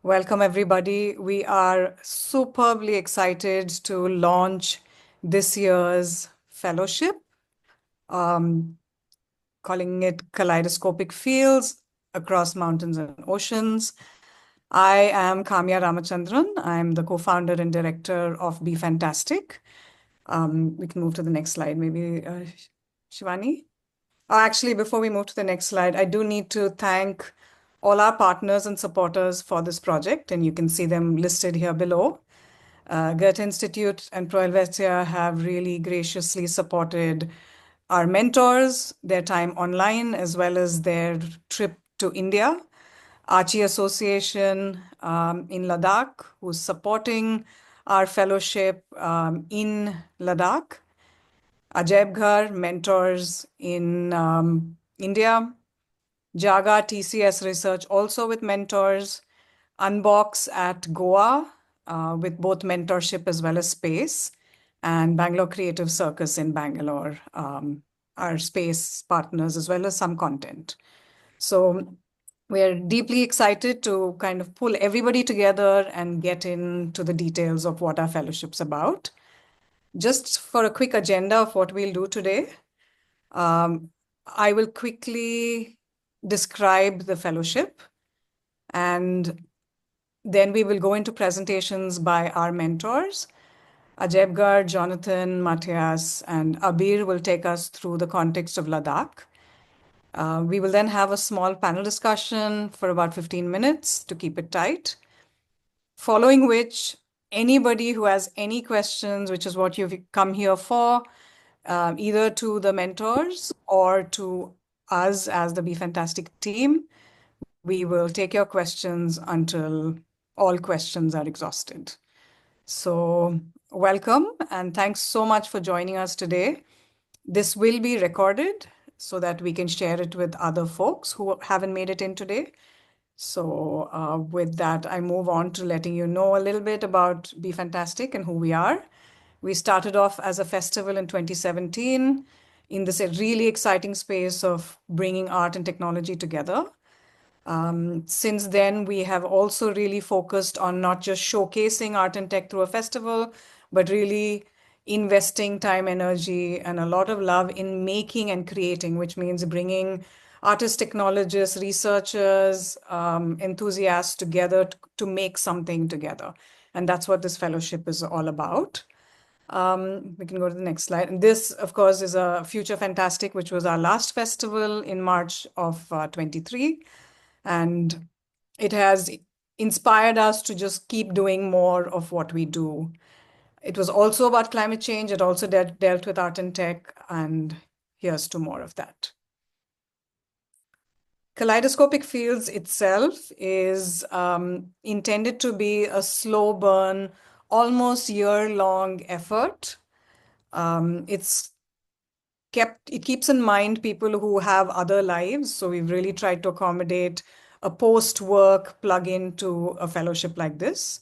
Welcome, everybody. We are superbly excited to launch this year's fellowship, um, calling it Kaleidoscopic Fields Across Mountains and Oceans. I am Kamya Ramachandran. I'm the co-founder and director of BeFantastic. We can move to the next slide, maybe, Shivani. Actually, before we move to the next slide, I do need to thank all our partners and supporters for this project, and you can see them listed here below. Goethe Institute and Pro Helvetia have really graciously supported our mentors, their time online, as well as their trip to India. Archie Association in Ladakh, who's supporting our fellowship in Ladakh. Ajaibghar mentors in India. Jaaga TCS Research also with mentors. Unbox at Goa with both mentorship as well as space. And Bangalore Creative Circus in Bangalore, our space partners as well as some content. So we're deeply excited to kind of pull everybody together and get into the details of what our fellowship's about. Just for a quick agenda of what we'll do today, I will quickly describe the fellowship, and then we will go into presentations by our mentors. Ajaibghar, Jonathan, Matthias, and Abir will take us through the context of Ladakh. We will then have a small panel discussion for about 15 minutes to keep it tight, following which anybody who has any questions, which is what you've come here for, either to the mentors or to us as the BeFantastic team, we will take your questions until all questions are exhausted. So welcome and thanks so much for joining us today. This will be recorded so that we can share it with other folks who haven't made it in today. So with that, I move on to letting you know a little bit about BeFantastic and who we are. We started off as a festival in 2017 in this really exciting space of bringing art and technology together. Since then, we have also really focused on not just showcasing art and tech through a festival, but really investing time, energy, and a lot of love in making and creating, which means bringing artists, technologists, researchers, enthusiasts together to make something together. And that's what this fellowship is all about. We can go to the next slide. And this, of course, is a Future Fantastic, which was our last festival in March of 23. And it has inspired us to just keep doing more of what we do. It was also about climate change. It also dealt with art and tech. And here's to more of that. Kaleidoscopic Fields itself is intended to be a slow burn, almost year-long effort. It keeps in mind people who have other lives. So we've really tried to accommodate a post-work plug-in to a fellowship like this.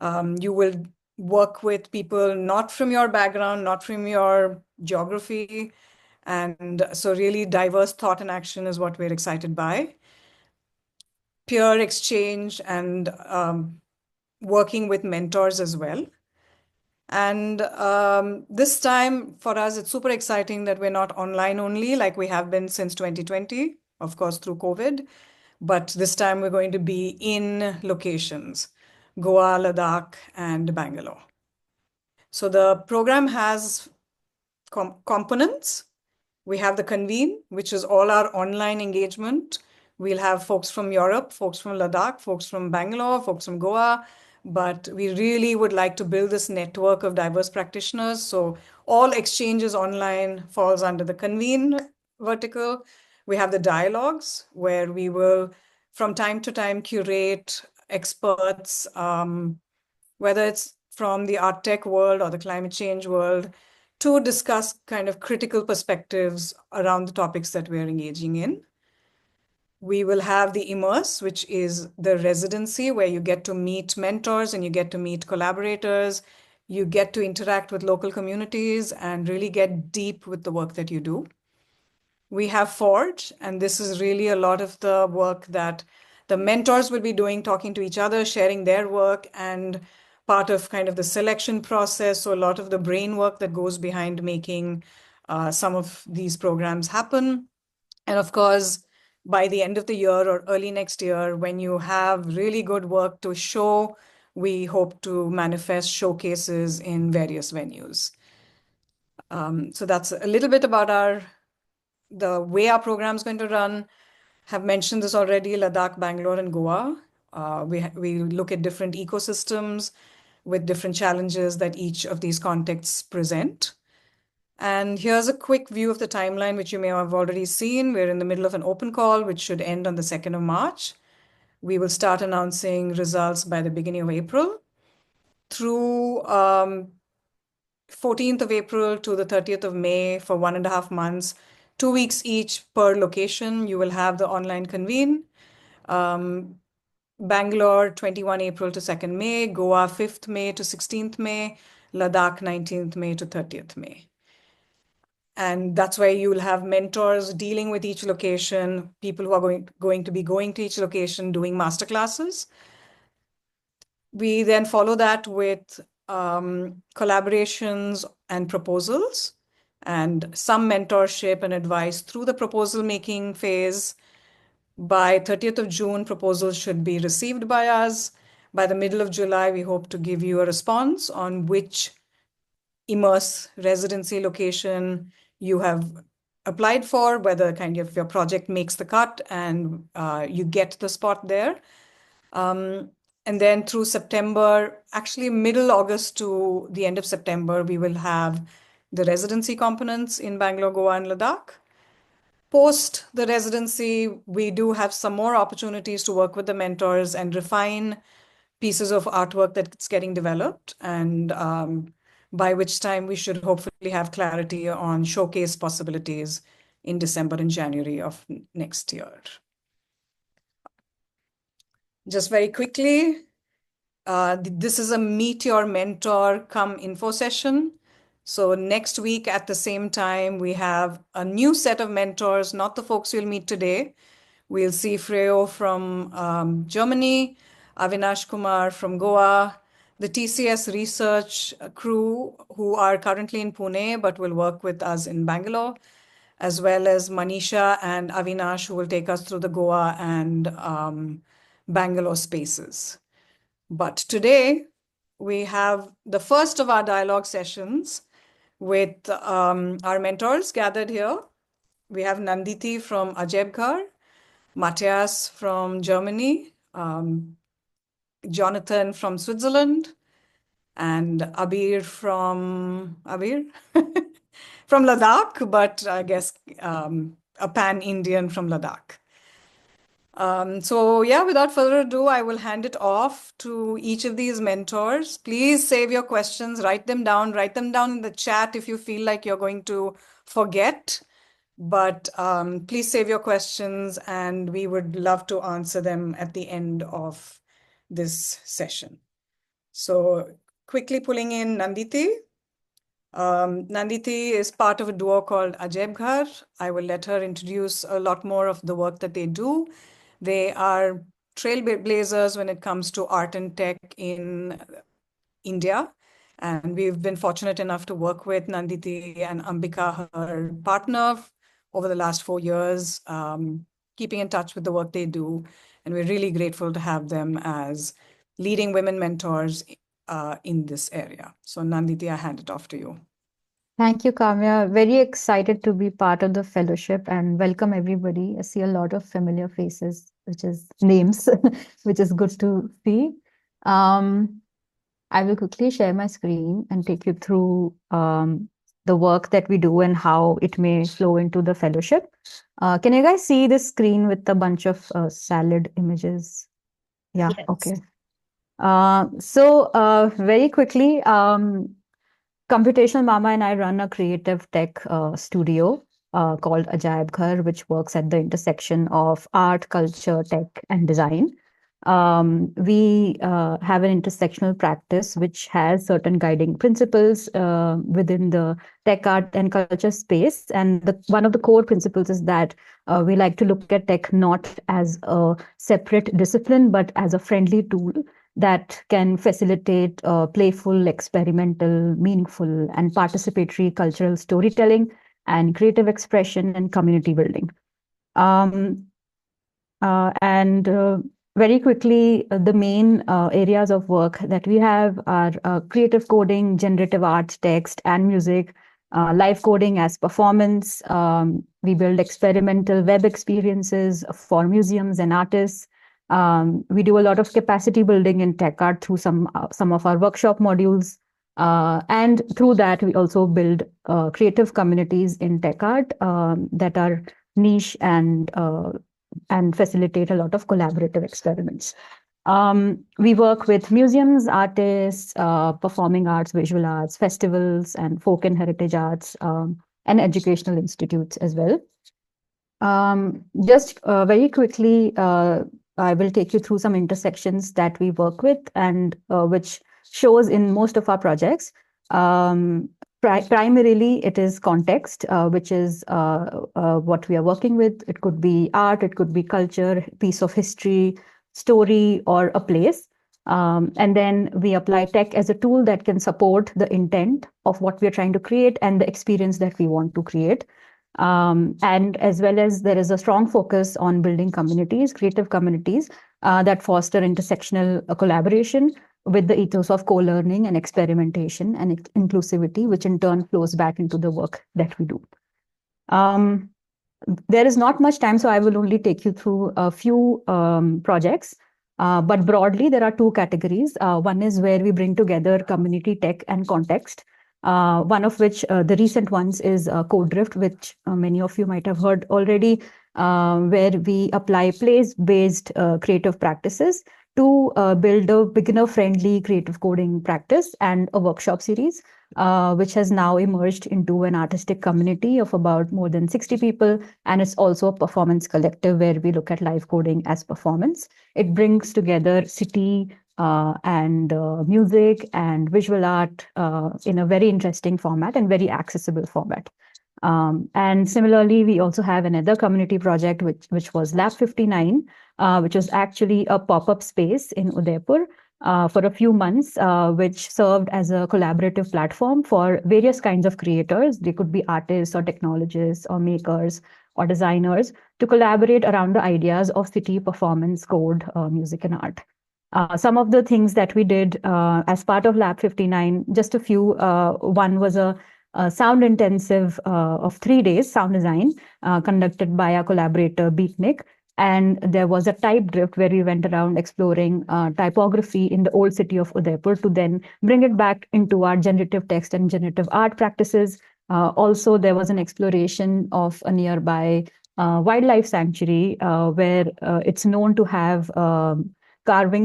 You will work with people not from your background, not from your geography. And so really diverse thought and action is what we're excited by. Peer exchange and working with mentors as well. And this time for us, it's super exciting that we're not online only like we have been since 2020, of course, through COVID. But this time we're going to be in locations, Goa, Ladakh, and Bangalore. So the program has components. We have the convene, which is all our online engagement. We'll have folks from Europe, folks from Ladakh, folks from Bangalore, folks from Goa, but we really would like to build this network of diverse practitioners. So all exchanges online falls under the convene vertical. We have the dialogues where we will, from time to time, curate experts, whether it's from the art tech world or the climate change world, to discuss kind of critical perspectives around the topics that we're engaging in. We will have the Immerse, which is the residency where you get to meet mentors and you get to meet collaborators. You get to interact with local communities and really get deep with the work that you do. We have Forge, and this is really a lot of the work that The mentors will be talking to each other, sharing their work, and part of kind of the selection process. So a lot of the brain work that goes behind making some of these programs happen. And of course, by the end of the year or early next year, when you have really good work to show, we hope to manifest showcases in various venues. So that's a little bit about the way our program is going to run. Have mentioned this already, Ladakh, Bangalore, and Goa. We look at different ecosystems with different challenges that each of these contexts present. And here's a quick view of the timeline, which you may have already seen. We're in the middle of an open call, which should end on the 2nd of March. We will start announcing results by the beginning of April. Through 14th of April to the 30th of May for 1.5 months, 2 weeks each per location, you will have the online convene. Bangalore, 21 April to 2nd May, Goa, 5th May to 16th May, Ladakh, 19th May to 30th May. And that's where you'll have mentors dealing with each location, people who are going to be going to each location, doing masterclasses. We then follow that with collaborations and proposals, and some mentorship and advice through the proposal making phase. By 30th of June, proposals should be received by us. By the middle of July, we hope to give you a response on which immerse residency location you have applied for, whether kind of your project makes the cut and you get the spot there. And then through September, actually middle August to the end of September, we will have the residency components in Bangalore, Goa, and Ladakh. Post the residency, we do have some more opportunities to work with the mentors and refine pieces of artwork that's getting developed, and by which time we should hopefully have clarity on showcase possibilities in December and January of next year. Just very quickly, this is a Meet Your Mentor come info session. So next week at the same time, we have a new set of mentors, not the folks you'll meet today. We'll see Freyo from Germany, Avinash Kumar from Goa, the TCS research crew who are currently in Pune but will work with us in Bangalore, as well as Manisha and Avinash, who will take us through the Goa and Bangalore spaces. But today, we have the first of our dialogue sessions with our mentors gathered here. We have Nanditi from Ajaibghar, Matthias from Germany, Jonathan from Switzerland, and Abir from from Ladakh, but I guess a pan-Indian from Ladakh. So yeah, without further ado, I will hand it off to each of these mentors. Please save your questions, write them down in the chat if you feel like you're going to forget. But please save your questions, and we would love to answer them at the end of this session. So quickly pulling in Nanditi. Nanditi is part of a duo called Ajaibghar. I will let her introduce a lot more of the work that they do. They are trailblazers when it comes to art and tech in India. And we've been fortunate enough to work with Nanditi and Ambika, her partner, over the last 4 years, keeping in touch with the work they do. And we're really grateful to have them as leading women mentors in this area. So Nanditi, I hand it off to you. Thank you, Kamya. Very excited to be part of the fellowship and welcome everybody. I see a lot of familiar faces, which is names, which is good to see. I will quickly share my screen and take you through the work that we do and how it may flow into the fellowship. Can you guys see this screen with a bunch of salad images? Yeah, Yes. okay. So very quickly, Computational Mama and I run a creative tech studio called Ajaibghar, which works at the intersection of art, culture, tech, and design. We have an intersectional practice which has certain guiding principles within the tech, art, and culture space. And one of the core principles is that we like to look at tech not as a separate discipline, but as a friendly tool that can facilitate playful, experimental, meaningful, and participatory cultural storytelling and creative expression and community building. Um, and very quickly, the main areas of work that we have are creative coding, generative art, text, and music, live coding as performance. We build experimental web experiences for museums and artists. We do a lot of capacity building in tech art through some of our workshop modules. And through that, we also build creative communities in tech art that are niche and facilitate a lot of collaborative experiments. We work with museums, artists, performing arts, visual arts, festivals, and folk and heritage arts, and educational institutes as well. Just very quickly, I will take you through some intersections that we work with and which shows in most of our projects. Um, Primarily, it is context, which is what we are working with. It could be art, it could be culture, piece of history, story, or a place. And then we apply tech as a tool that can support the intent of what we're trying to create and the experience that we want to create. And as well as there is a strong focus on building communities, creative communities that foster intersectional collaboration with the ethos of co-learning and experimentation and inclusivity, which in turn flows back into the work that we do. Um, there is not much time, so I will only take you through a few projects. But broadly, there are two categories. One is where we bring together community, tech, and context. One of which, the recent ones, is Code Drift, which many of you might have heard already, where we apply place-based creative practices to build a beginner-friendly creative coding practice and a workshop series, which has now emerged into an artistic community of about more than 60 people. And it's also a performance collective where we look at live coding as performance. It brings together city and music and visual art in a very interesting format and very accessible format. And similarly, we also have another community project, which was Lab 59, which was actually a pop-up space in Udaipur for a few months, which served as a collaborative platform for various kinds of creators. They could be artists or technologists or makers or designers to collaborate around the ideas of city performance, code, music, and art. Some of the things that we did as part of Lab 59, just a few. One was a sound intensive of 3 days sound design conducted by our collaborator Beatnik. And there was a type drift where we went around exploring typography in the old city of Udaipur to then bring it back into our generative text and generative art practices. Also, there was an exploration of a nearby wildlife sanctuary where it's known to have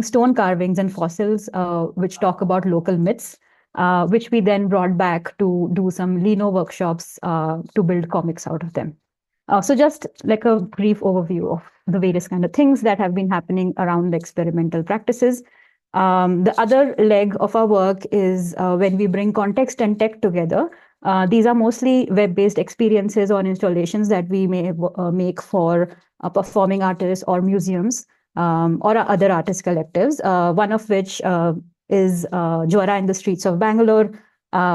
stone carvings, and fossils which talk about local myths, which we then brought back to do some Lino workshops to build comics out of them. So just like a brief overview of the various kind of things that have been happening around the experimental practices. The other leg of our work is when we bring context and tech together. These are mostly web-based experiences or installations that we may make for performing artists or museums or other artist collectives, one of which is Jaaga in the Streets of Bangalore,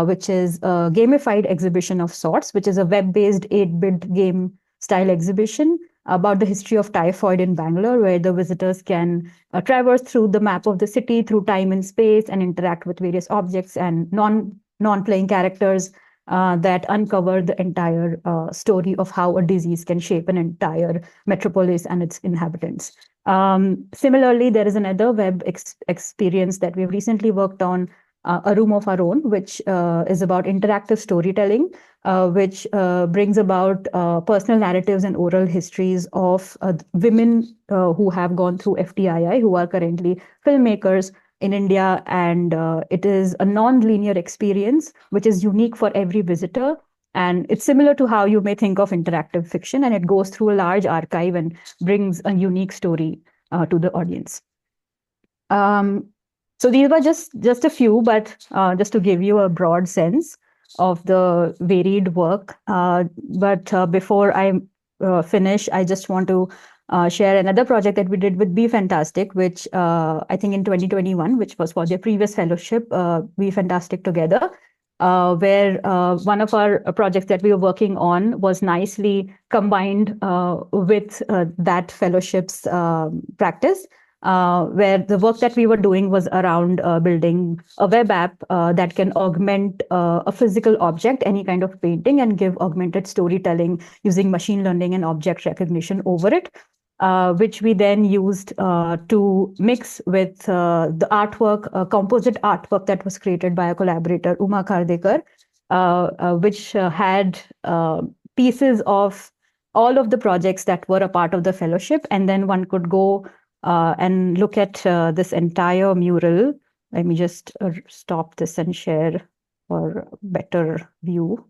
which is a gamified exhibition of sorts, which is a web-based 8-bit game style exhibition about the history of typhoid in Bangalore, where the visitors can traverse through the map of the city through time and space and interact with various objects and non-playing characters that uncover the entire story of how a disease can shape an entire metropolis and its inhabitants. Similarly, there is another web experience that we've recently worked on, A Room of Our Own, which is about interactive storytelling, which brings about personal narratives and oral histories of women who have gone through FTII, who are currently filmmakers in India. And it is a non-linear experience, which is unique for every visitor. And it's similar to how you may think of interactive fiction, and it goes through a large archive and brings a unique story to the audience. So these were just a few, but just to give you a broad sense of the varied work. But before I finish, I just want to share another project that we did with BeFantastic, which I think in 2021, which was for their previous fellowship, BeFantastic Together, where one of our projects that we were working on was nicely combined with that fellowship's practice, where the work that we were doing was around building a web app that can augment a physical object, any kind of painting, and give augmented storytelling using machine learning and object recognition over it. Which we then used to mix with the artwork, composite artwork that was created by a collaborator, Uma Khardekar, which had pieces of all of the projects that were a part of the fellowship. And then one could go and look at this entire mural. Let me just stop this and share for a better view.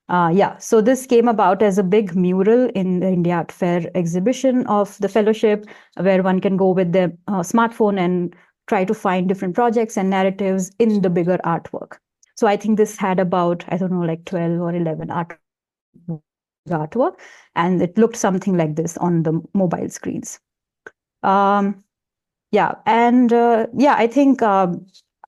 Yeah, so this came about as a big mural in the India Art Fair exhibition of the fellowship, where one can go with their smartphone and try to find different projects and narratives in the bigger artwork. So I think this had about, I don't know, like 12 or 11 artwork, and it looked something like this on the mobile screens. Yeah, and yeah, I think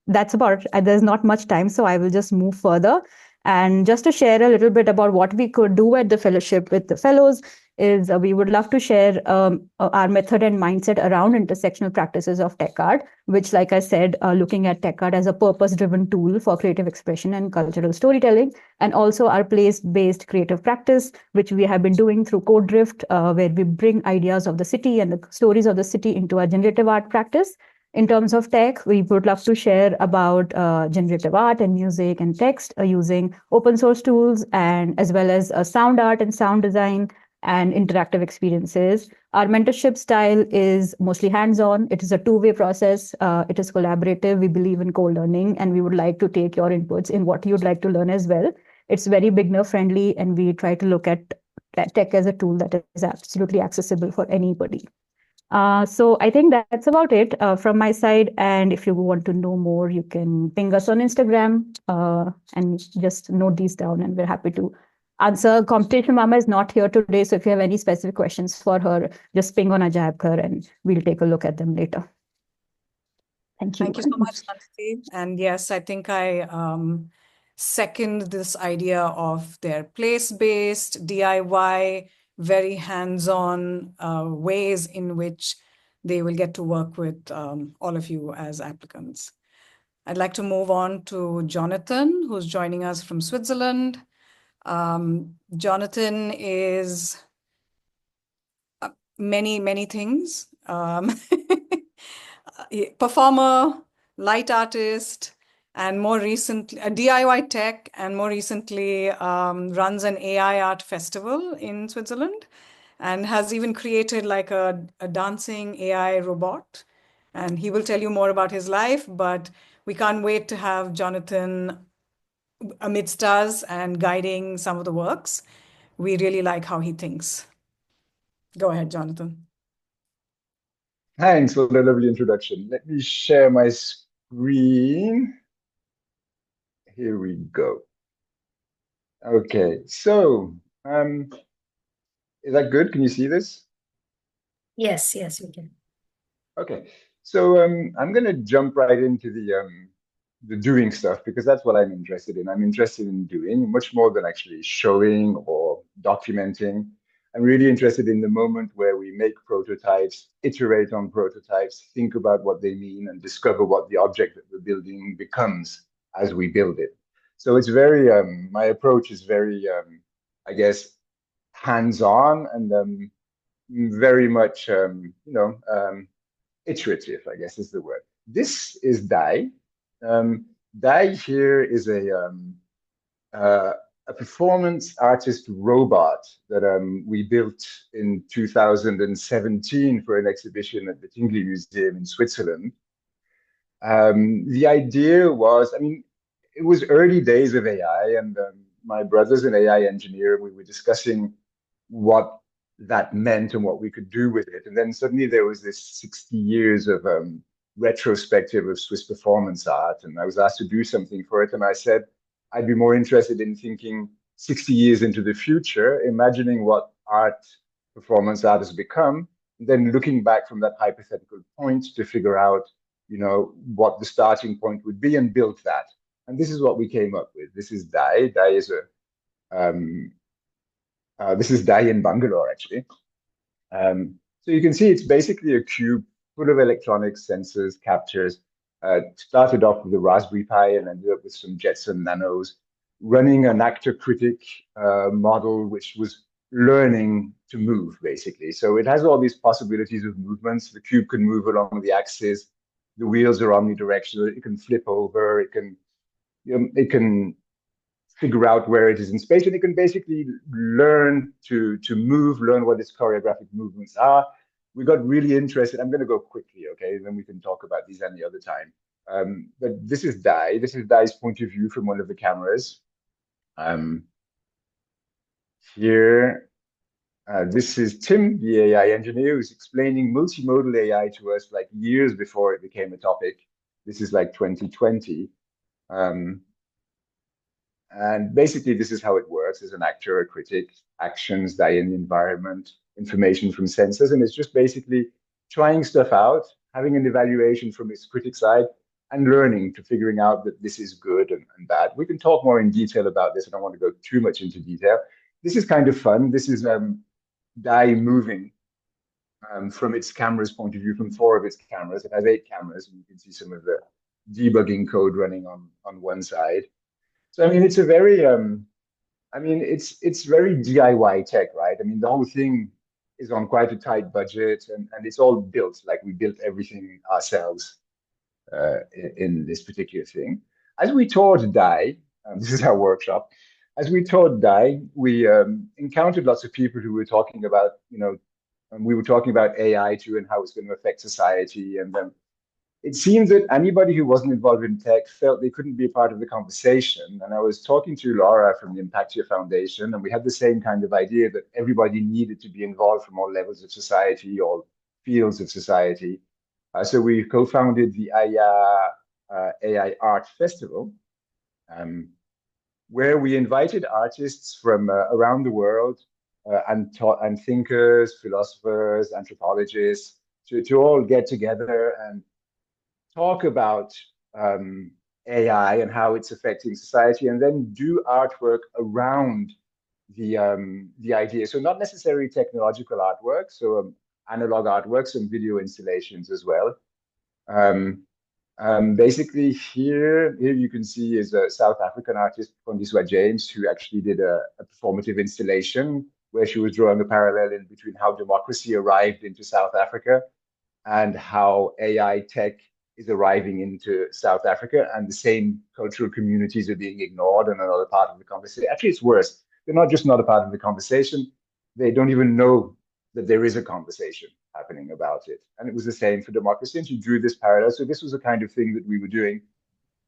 that's about, there's not much time, so I will just move further. And just to share a little bit about what we could do at the fellowship with the fellows is we would love to share our method and mindset around intersectional practices of tech art, which, like I said, looking at tech art as a purpose-driven tool for creative expression and cultural storytelling, and also our place-based creative practice, which we have been doing through Code Drift, where we bring ideas of the city and the stories of the city into our generative art practice. In terms of tech, we would love to share about generative art and music and text using open source tools, and as well as sound art and sound design and interactive experiences. Our mentorship style is mostly hands-on. It is a two-way process. It is collaborative. We believe in co-learning, and we would like to take your inputs in what you'd like to learn as well. It's very beginner friendly, and we try to look at tech as a tool that is absolutely accessible for anybody. So I think that's about it from my side. And if you want to know more, you can ping us on Instagram and just note these down, and we're happy to answer. Competition Mama is not here today, so if you have any specific questions for her, just ping on Ajaibghar and we'll take a look at them later. Thank you. Thank you so much, Nanditi. And yes, I think I second this idea of their place-based, DIY, very hands-on ways in which they will get to work with all of you as applicants. I'd like to move on to Jonathan, who's joining us from Switzerland. Jonathan is many things. Performer, light artist, and more recently, a DIY tech, and more recently runs an AI art festival in Switzerland, and has even created like a dancing AI robot. And he will tell you more about his life, but we can't wait to have Jonathan amidst us and guiding some of the works. We really like how he thinks. Go ahead, Jonathan. Thanks for the lovely introduction. Let me share my screen. Here we go. Okay, so is that good? Can you see this? Yes, we can. Okay, so I'm going to jump right into the doing stuff, because that's what I'm interested in. I'm interested in doing much more than actually showing or documenting. I'm really interested in the moment where we make prototypes, iterate on prototypes, think about what they mean, and discover what the object that we're building becomes as we build it. So it's very, my approach is very, I guess, hands-on and very much, iterative, I guess is the word. This is Dai. Dai here is a performance artist robot that we built in 2017 for an exhibition at the Tingley Museum in Switzerland. The idea was, I mean, it was early days of AI, and my brother's an AI engineer, and we were discussing what that meant and what we could do with it. And then suddenly there was this 60 years of retrospective of Swiss performance art, and I was asked to do something for it. And I said, I'd be more interested in thinking 60 years into the future, imagining what performance art has become, then looking back from that hypothetical point to figure out, what the starting point would be and build that. And this is what we came up with. This is Dai. Dai is this is Dai in Bangalore, actually. So you can see it's basically a cube full of electronics, sensors, captures. Started off with a Raspberry Pi and ended up with some Jetson Nanos, running an actor-critic model, which was learning to move, basically. So it has all these possibilities of movements. The cube can move along the axis. The wheels are omnidirectional. It can flip over. It can figure out where it is in space, and it can basically learn to move, learn what its choreographic movements are. We got really interested. I'm going to go quickly, okay? Then we can talk about these any other time. But this is Dai. This is Dai's point of view from one of the cameras. Here, this is Tim, the AI engineer, who's explaining multimodal AI to us like years before it became a topic. This is like 2020. And basically, this is how it works. As an actor, a critic, actions, Dai in the environment, information from sensors. And it's just basically trying stuff out, having an evaluation from its critic side, and learning to figuring out that this is good and bad. We can talk more in detail about this. I don't want to go too much into detail. This is kind of fun. This is Dai moving from its camera's point of view, from 4 of its cameras. It has 8 cameras, and you can see some of the debugging code running on one side. So I mean, it's a very, it's very DIY tech, right? I mean, the whole thing is on quite a tight budget, and it's all built, like we built everything ourselves in this particular thing. As we toured Dai, this is our workshop. As we toured Dai, we encountered lots of people who were talking about, and we were talking about AI too and how it's going to affect society. And it seems that anybody who wasn't involved in tech felt they couldn't be a part of the conversation. And I was talking to Laura from the Impactia Foundation, and we had the same kind of idea that everybody needed to be involved from all levels of society, all fields of society. So we co-founded the AI Art Festival, where we invited artists from around the world and thinkers, philosophers, anthropologists to all get together and talk about AI and how it's affecting society, and then do artwork around the idea. So not necessarily technological artwork, so analog artwork, some video installations as well. Basically here you can see is a South African artist, Kondiswa James, who actually did a performative installation where she was drawing a parallel in between how democracy arrived into South Africa and how AI tech is arriving into South Africa, and the same cultural communities are being ignored and another part of the conversation. Actually, it's worse. They're not just not a part of the conversation, they don't even know that there is a conversation happening about it. And it was the same for democracy, and she drew this parallel. So this was the kind of thing that we were doing.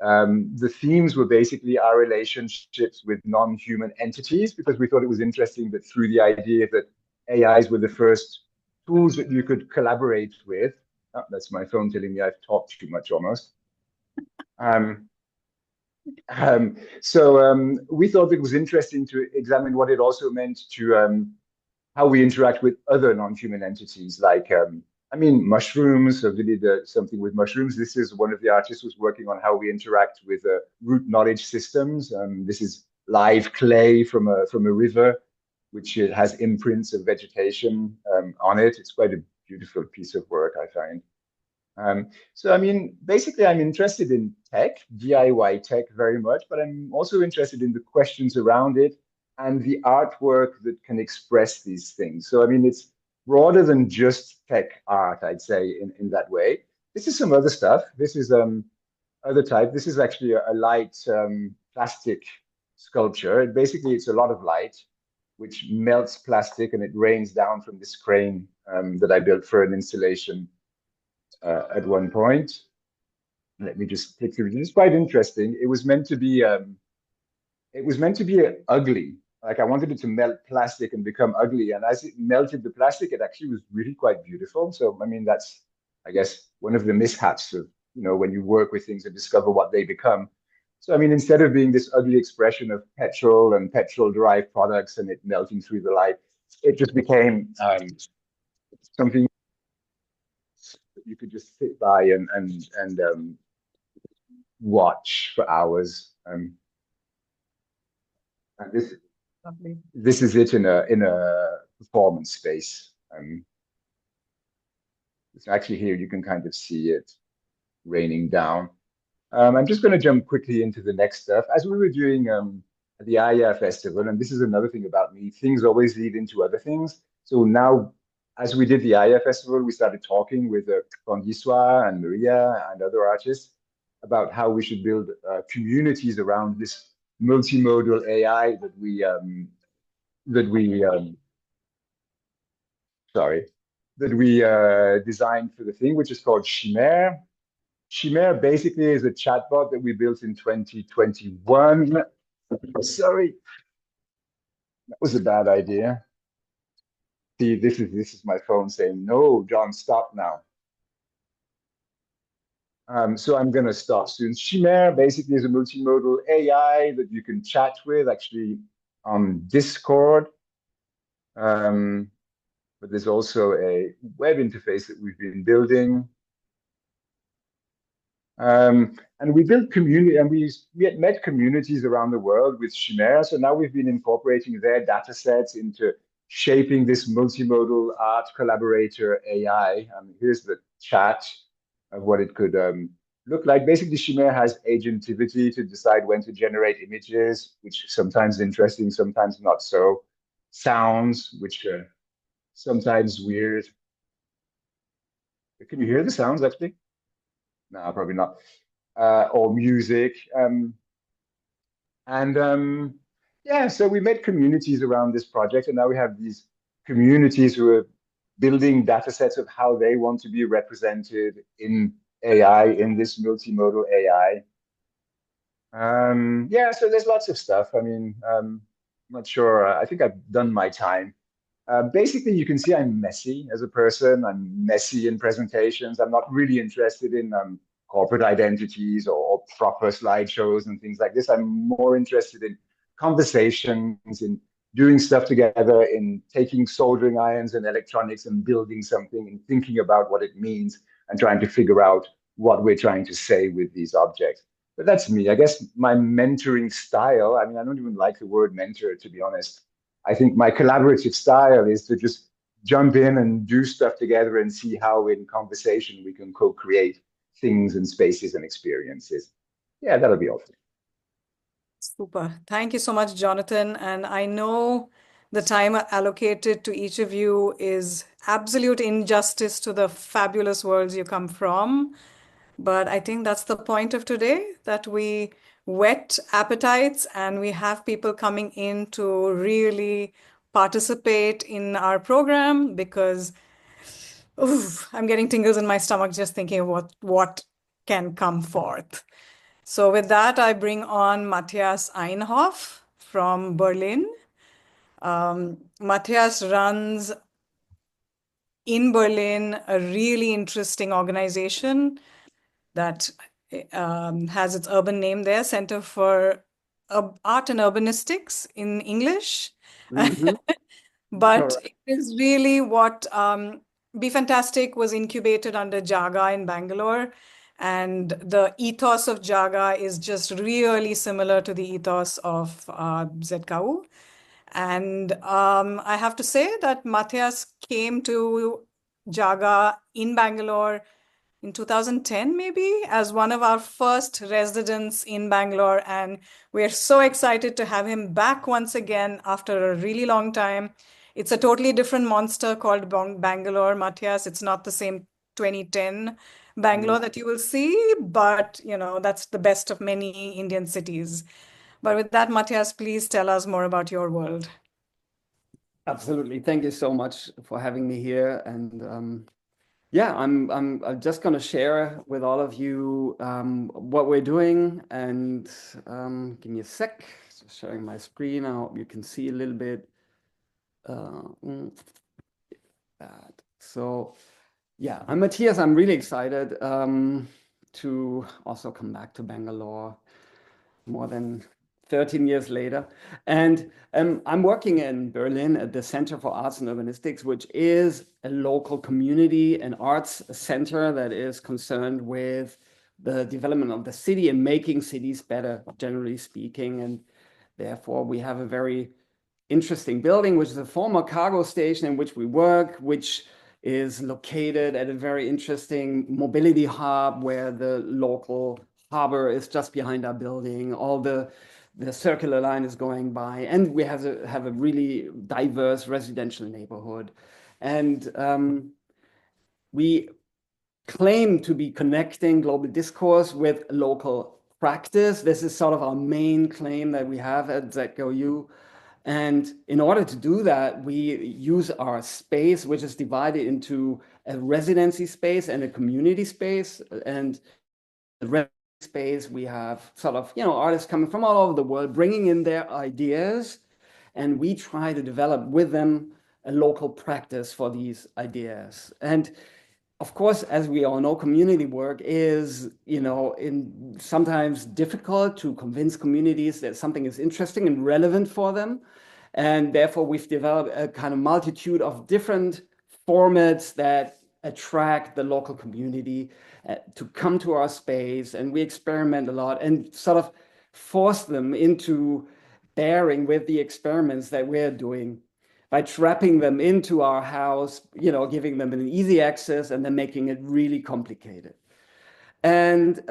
The themes were basically our relationships with non-human entities, because we thought it was interesting that through the idea that AIs were the first tools that you could collaborate with. Oh, that's my phone telling me I've talked too much almost. So we thought it was interesting to examine what it also meant to how we interact with other non-human entities, like, mushrooms. So we did something with mushrooms. This is one of the artists who's working on how we interact with root knowledge systems. This is live clay from a river, which has imprints of vegetation on it. It's quite a beautiful piece of work, I find. So, basically, I'm interested in tech, DIY tech very much, but I'm also interested in the questions around it and the artwork that can express these things. So, it's broader than just tech art, I'd say, in that way. This is some other stuff. This is other type. This is actually a light plastic sculpture. Basically, it's a lot of light, which melts plastic, and it rains down from this crane that I built for an installation at one point. Let me just click through. It's quite interesting. It was meant to be ugly. Like, I wanted it to melt plastic and become ugly. And as it melted the plastic, it actually was really quite beautiful. So, I guess, one of the mishaps of, when you work with things and discover what they become. So, I mean, instead of being this ugly expression of petrol and petrol-derived products and it melting through the light, it just became something that you could just sit by and watch for hours. And Lovely. this is it in a performance space. It's actually here you can kind of see it raining down. I'm just going to jump quickly into the next stuff. As we were doing at the Aya Festival, and this is another thing about me, things always lead into other things. So now, as we did the Aya Festival, we started talking with Congiswa and Maria and other artists about how we should build communities around this multimodal AI that we sorry, that we designed for the thing, which is called Chimère. Chimère basically is a chatbot that we built in 2021. Sorry, that was a bad idea. See, this is my phone saying, no, John, stop now. So I'm going to stop soon. Chimère basically is a multimodal AI that you can chat with actually on Discord. But there's also a web interface that we've been building. And we built community, and we had met communities around the world with Chimera. So now we've been incorporating their data sets into shaping this multimodal art collaborator AI. Here's the chat of what it could look like. Basically, Chimera has agentivity to decide when to generate images, which sometimes interesting, sometimes not so. Sounds, which are sometimes weird. Can you hear the sounds actually? No, probably not. Or music. Yeah, so we made communities around this project, and now we have these communities who are building data sets of how they want to be represented in AI, in this multimodal AI. Yeah, so there's lots of stuff. I mean, I'm not sure. I think I've done my time. Basically, you can see I'm messy as a person. I'm messy in presentations. I'm not really interested in corporate identities or proper slideshows and things like this. I'm more interested in conversations, in doing stuff together, in taking soldering irons and electronics and building something and thinking about what it means and trying to figure out what we're trying to say with these objects. But that's me. I guess my mentoring style, I mean, I don't even like the word mentor, to be honest. I think my collaborative style is to just jump in and do stuff together and see how in conversation we can co-create things and spaces and experiences. Yeah, that'll be all. Super. Thank you so much, Jonathan. And I know the time allocated to each of you is absolute injustice to the fabulous worlds you come from. But I think that's the point of today, that we whet appetites and we have people coming in to really participate in our program, because oof, I'm getting tingles in my stomach just thinking of what can come forth. So with that, I bring on Matthias Einhoff from Berlin. Matthias runs in Berlin a really interesting organization that has its urban name there, Center for Art and Urbanistics in English. But Correct. it is really what BeFantastic was incubated under Jaaga in Bangalore. And the ethos of Jaaga is just really similar to the ethos of ZKU. And I have to say that Matthias came to Jaaga in Bangalore in 2010, maybe, as one of our first residents in Bangalore. And we're so excited to have him back once again after a really long time. It's a totally different monster called Bangalore, Matthias. It's not the same 2010 Bangalore that you will see, but that's the best of many Indian cities. But with that, Matthias, please tell us more about your world. Absolutely. Thank you so much for having me here. And yeah, I'm just going to share with all of you what we're doing. And give me a sec. Just sharing my screen. I hope you can see a little bit. So Yeah, I'm Matthias. I'm really excited to also come back to Bangalore more than 13 years later. And I'm working in Berlin at the Center for Arts and Urbanistics, which is a local community and arts center that is concerned with the development of the city and making cities better, generally speaking. And therefore, we have a very interesting building, which is a former cargo station in which we work, which is located at a very interesting mobility hub where the local harbor is just behind our building. All the circular line is going by, and we have a really diverse residential neighborhood. And we claim to be connecting global discourse with local practice. This is sort of our main claim that we have at ZKU. And in order to do that, we use our space, which is divided into a residency space and a community space. And the residency space, we have sort of, artists coming from all over the world, bringing in their ideas. And we try to develop with them a local practice for these ideas. And of course, as we all know, community work is, sometimes difficult to convince communities that something is interesting and relevant for them. And therefore, we've developed a kind of multitude of different formats that attract the local community to come to our space. And we experiment a lot and sort of force them into bearing with the experiments that we're doing by trapping them into our house, giving them an easy access and then making it really complicated. And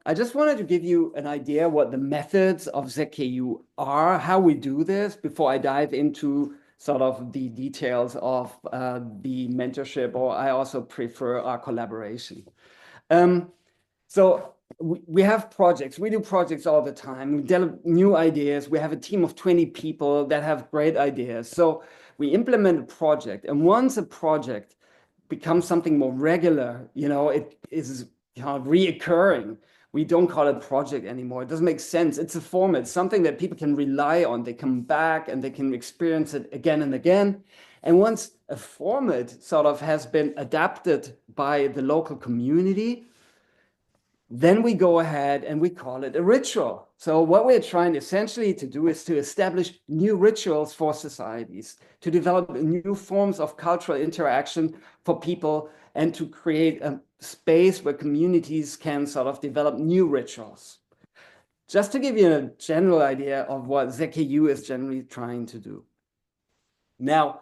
I just wanted to give you an idea what the methods of ZKU are, how we do this, before I dive into sort of the details of the mentorship, or I also prefer our collaboration. So we have projects. We do projects all the time. We develop new ideas. We have a team of 20 people that have great ideas. So we implement a project. And once a project becomes something more regular, it is reoccurring. We don't call it project anymore. It doesn't make sense. It's a format, something that people can rely on. They come back and they can experience it again and again. And once a format sort of has been adapted by the local community, then we go ahead and we call it a ritual. So what we're trying essentially to do is to establish new rituals for societies, to develop new forms of cultural interaction for people, and to create a space where communities can sort of develop new rituals. Just to give you a general idea of what ZKU is generally trying to do. Now,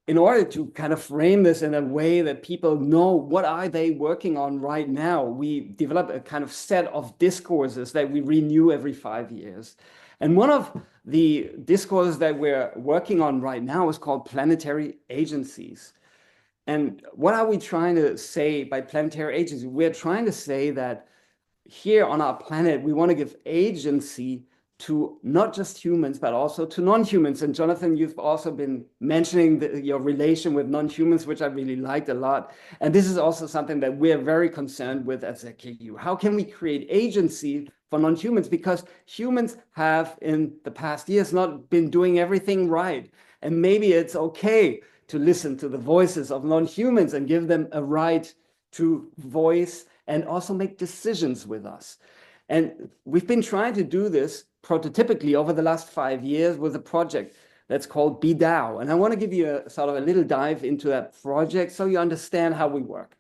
in order to kind of frame this in a way that people know what are they working on right now, we develop a kind of set of discourses that we renew every 5 years. And one of the discourses that we're working on right now is called planetary agencies. And what are we trying to say by planetary agency? We're trying to say that here on our planet, we want to give agency to not just humans, but also to non-humans. And Jonathan, you've also been mentioning your relation with non-humans, which I really liked a lot. And this is also something that we're very concerned with at ZKU. How can we create agency for non-humans? Because humans have in the past years not been doing everything right. And maybe it's okay to listen to the voices of non-humans and give them a right to voice and also make decisions with us. And we've been trying to do this prototypically over the last 5 years with a project that's called BeDAO. And I want to give you a sort of a little dive into that project so you understand how we work.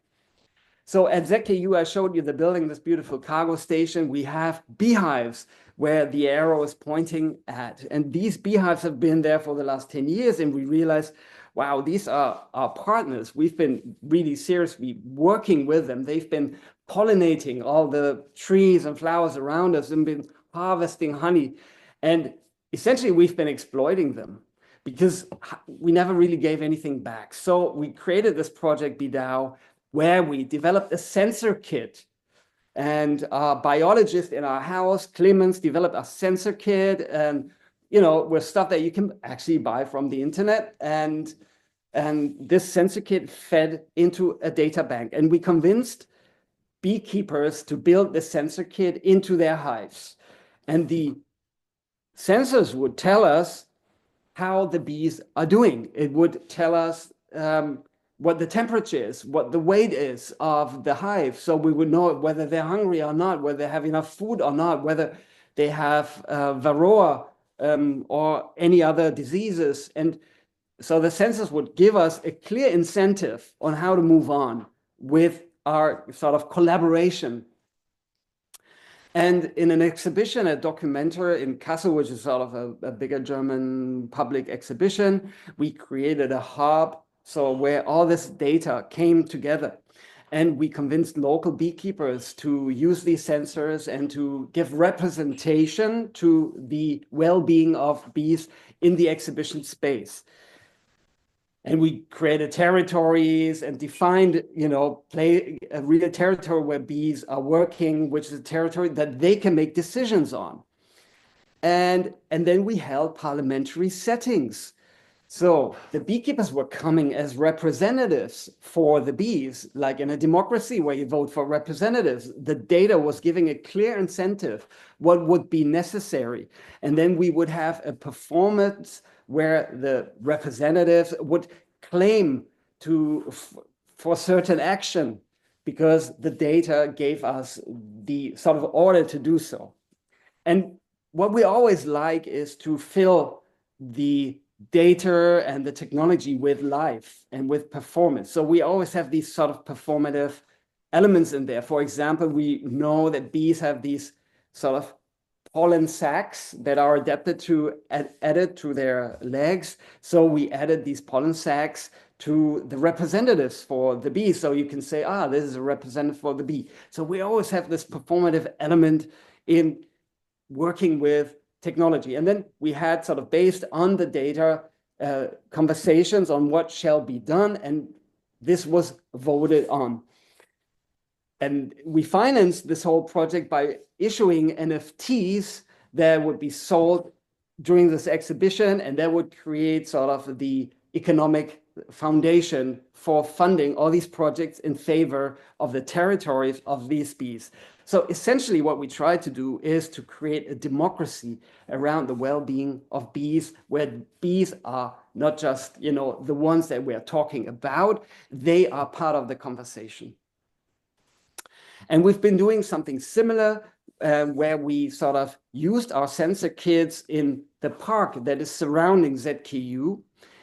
So at ZKU, I showed you the building, this beautiful cargo station. We have beehives where the arrow is pointing at. And these beehives have been there for the last 10 years. And we realized, wow, these are our partners. We've been really seriously working with them. They've been pollinating all the trees and flowers around us and been harvesting honey. And essentially, we've been exploiting them because we never really gave anything back. So we created this project, BeDAO, where we developed a sensor kit. And our biologist in our house, Clemens, developed a sensor kit, and with stuff that you can actually buy from the internet. And this sensor kit fed into a data bank. And we convinced beekeepers to build the sensor kit into their hives. And the sensors would tell us how the bees are doing. It would tell us what the temperature is, what the weight is of the hive. So we would know whether they're hungry or not, whether they have enough food or not, whether they have varroa or any other diseases. And so the sensors would give us a clear incentive on how to move on with our sort of collaboration. And in an exhibition at Documenter in Kassel, which is sort of a bigger German public exhibition, we created a hub, so where all this data came together. And we convinced local beekeepers to use these sensors and to give representation to the well-being of bees in the exhibition space. And we created territories and defined, play a real territory where bees are working, which is a territory that they can make decisions on. And then we held parliamentary settings. So the beekeepers were coming as representatives for the bees, like in a democracy where you vote for representatives. The data was giving a clear incentive, what would be necessary. And then we would have a performance where the representatives would claim for certain action because the data gave us the sort of order to do so. And what we always like is to fill the data and the technology with life and with performance. So we always have these sort of performative elements in there. For example, we know that bees have these sort of pollen sacs that are adapted to added to their legs. So we added these pollen sacs to the representatives for the bee. So you can say, this is a representative for the bee. So we always have this performative element in working with technology. And then we had sort of based on the data, conversations on what shall be done. And this was voted on. And we financed this whole project by issuing NFTs that would be sold during this exhibition, and that would create sort of the economic foundation for funding all these projects in favor of the territories of these bees. So essentially what we try to do is to create a democracy around the well-being of bees, where bees are not just, the ones that we're talking about, they are part of the conversation. And we've been doing something similar where we sort of used our sensor kits in the park that is surrounding ZKU.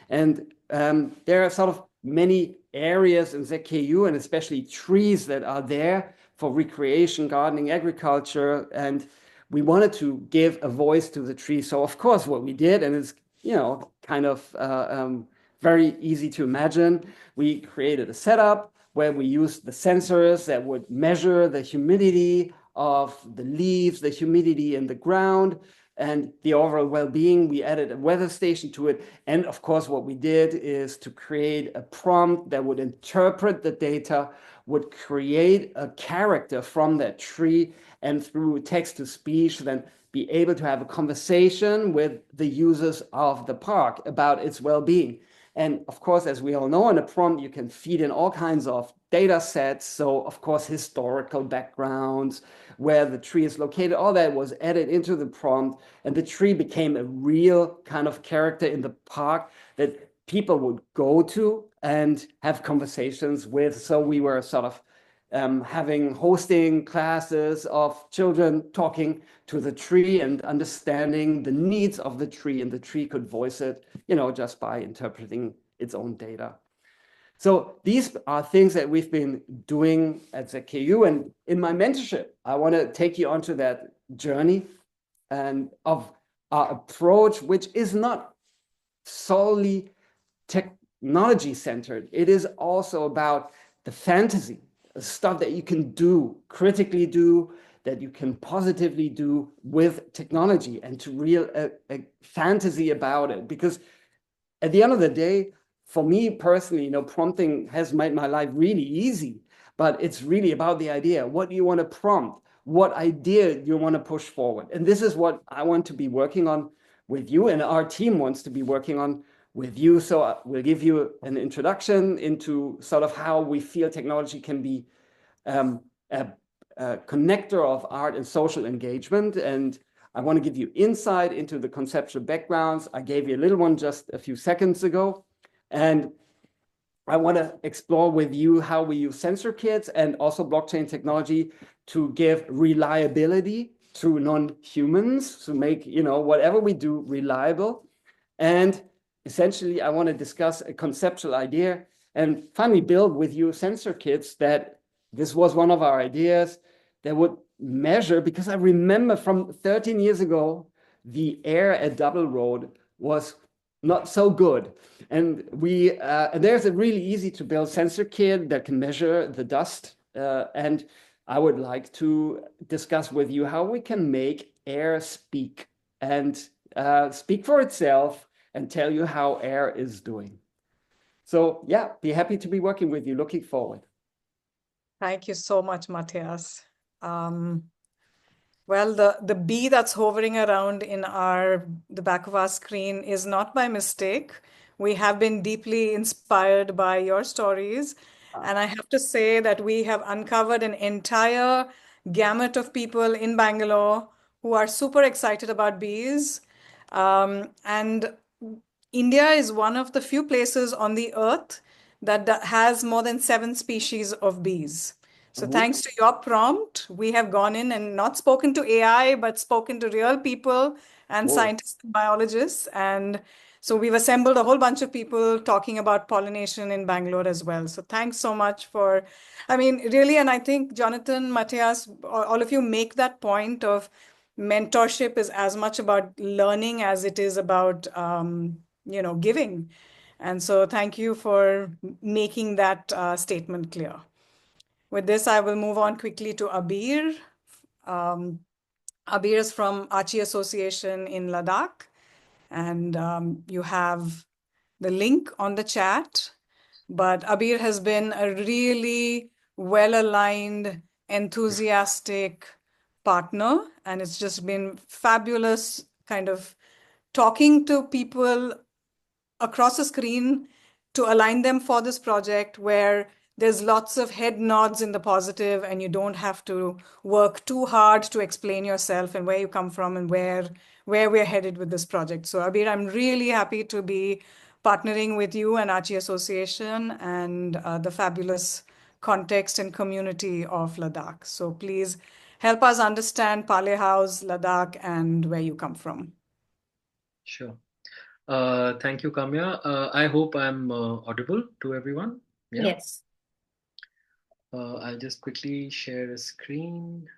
And there are sort of many areas in ZKU and especially trees that are there for recreation, gardening, agriculture. And we wanted to give a voice to the trees. So of course, what we did, and it's, kind of very easy to imagine, we created a setup where we used the sensors that would measure the humidity of the leaves, the humidity in the ground, and the overall well-being. We added a weather station to it. And of course, what we did is to create a prompt that would interpret the data, would create a character from that tree, and through text-to-speech, then be able to have a conversation with the users of the park about its well-being. And of course, as we all know, in a prompt, you can feed in all kinds of data sets. So of course, historical backgrounds, where the tree is located, all that was added into the prompt. And the tree became a real kind of character in the park that people would go to and have conversations with. So we were sort of hosting classes of children talking to the tree and understanding the needs of the tree, and the tree could voice it, just by interpreting its own data. So these are things that we've been doing at ZKU, and in my mentorship, I want to take you onto that journey and of our approach, which is not solely technology centered. It is also about the fantasy, stuff that you can do, critically do, that you can positively do with technology, and to real a fantasy about it. Because at the end of the day, for me personally, prompting has made my life really easy, but it's really about the idea. What do you want to prompt? What idea do you want to push forward? And this is what I want to be working on with you, and our team wants to be working on with you. So we'll give you an introduction into sort of how we feel technology can be a connector of art and social engagement. And I want to give you insight into the conceptual backgrounds. I gave you a little one just a few seconds ago. And I want to explore with you how we use sensor kits and also blockchain technology to give reliability through non-humans to make, whatever we do reliable. And essentially, I want to discuss a conceptual idea and finally build with you sensor kits that this was one of our ideas that would measure, because I remember from 13 years ago, the air at Double Road was not so good. And there's a really easy to build sensor kit that can measure the dust. And I would like to discuss with you how we can make air speak and speak for itself and tell you how air is doing. So yeah, be happy to be working with you. Looking forward. Thank you so much, Matthias. Well, the bee that's hovering around in the back of our screen is not by mistake. We have been deeply inspired by your stories. And I have to say that we have uncovered an entire gamut of people in Bangalore who are super excited about bees. And India is one of the few places on the earth that has more than 7 species of bees. So thanks to your prompt, we have gone in and not spoken to AI, but spoken to real people and Whoa. scientists and biologists. And so we've assembled a whole bunch of people talking about pollination in Bangalore as well. So thanks so much I mean, really, and I think Jonathan, Matthias, all of you make that point of mentorship is as much about learning as it is about, giving. And so thank you for making that statement clear. With this, I will move on quickly to Abir. Abir is from Archie Association in Ladakh, and you have the link on the chat. But Abir has been a really well-aligned, enthusiastic partner, and it's just been fabulous kind of talking to people across the screen to align them for this project where there's lots of head nods in the positive and you don't have to work too hard to explain yourself and where you come from and where we're headed with this project. So Abir, I'm really happy to be partnering with you and Archie Association and the fabulous context and community of Ladakh. So please help us understand Pale House, Ladakh, and where you come from. Sure. Thank you, Kamya. I hope I'm audible to everyone. Yeah. Yes. I'll just quickly share a screen.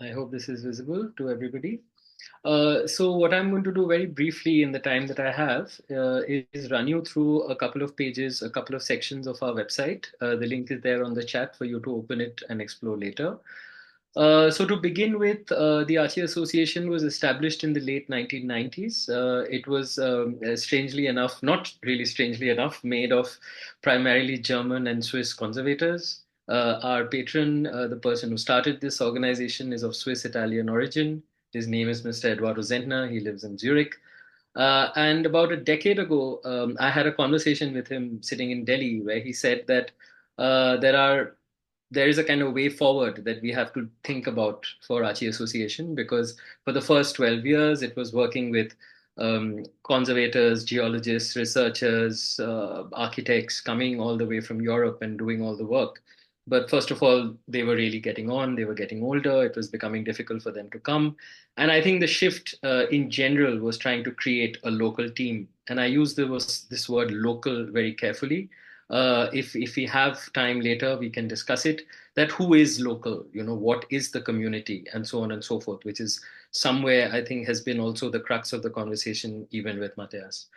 I hope this is visible to everybody. So what I'm going to do very briefly in the time that I have is run you through a couple of pages, a couple of sections of our website. The link is there on the chat for you to open it and explore later. So to begin with, the Archie Association was established in the late 1990s. It was strangely enough, not really strangely enough, made of primarily German and Swiss conservators. Our patron, the person who started this organization, is of Swiss-Italian origin. His name is Mr. Eduardo Zentner. He lives in Zurich. And about a decade ago, I had a conversation with him sitting in Delhi where he said that there is a kind of way forward that we have to think about for Archie Association, because for the first 12 years, it was working with conservators, geologists, researchers, architects coming all the way from Europe and doing all the work. But first of all, they were really getting on, they were getting older, it was becoming difficult for them to come. And I think the shift in general was trying to create a local team. And I use this word local very carefully. If we have time later, we can discuss it, that who is local, what is the community, and so on and so forth, which is somewhere I think has been also the crux of the conversation, even with Matthias.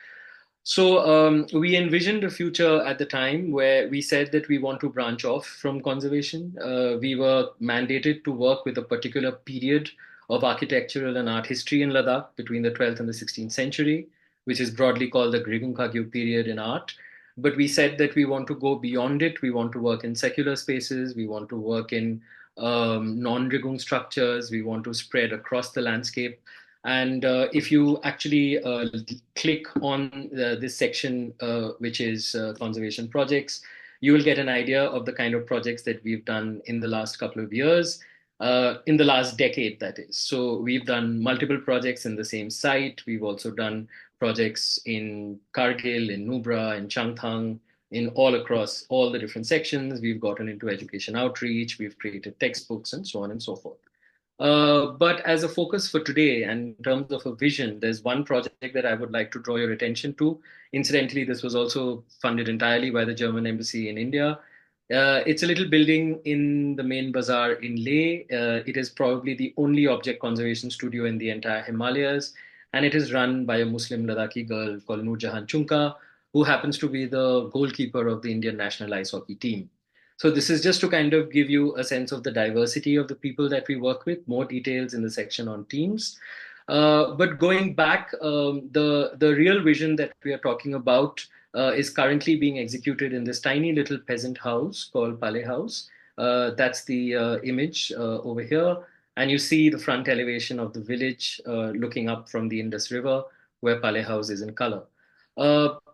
So we envisioned a future at the time where we said that we want to branch off from conservation. We were mandated to work with a particular period of architectural and art history in Ladakh between the 12th and the 16th century, which is broadly called the Grigung Kagyu period in art. But we said that we want to go beyond it. We want to work in secular spaces. We want to work in non-Rigung structures. We want to spread across the landscape. And if you actually click on this section, which is conservation projects, you will get an idea of the kind of projects that we've done in the last couple of years, in the last decade, that is. So we've done multiple projects in the same site. We've also done projects in Kargil, in Nubra, in Changthang, in all across all the different sections. We've gotten into education outreach, we've created textbooks and so on and so forth. But as a focus for today, and in terms of a vision, there's one project that I would like to draw your attention to. Incidentally, this was also funded entirely by the German Embassy in India. It's a little building in the main bazaar in Leh. It is probably the only object conservation studio in the entire Himalayas, and it is run by a Muslim Ladakhi girl called Noor Jahan Chunka, who happens to be the goalkeeper of the Indian national ice hockey team. So this is just to kind of give you a sense of the diversity of the people that we work with. More details in the section on teams. But going back, the real vision that we are talking about is currently being executed in this tiny little peasant house called Pale House. That's the image over here. And you see the front elevation of the village looking up from the Indus River, where Pale House is in color.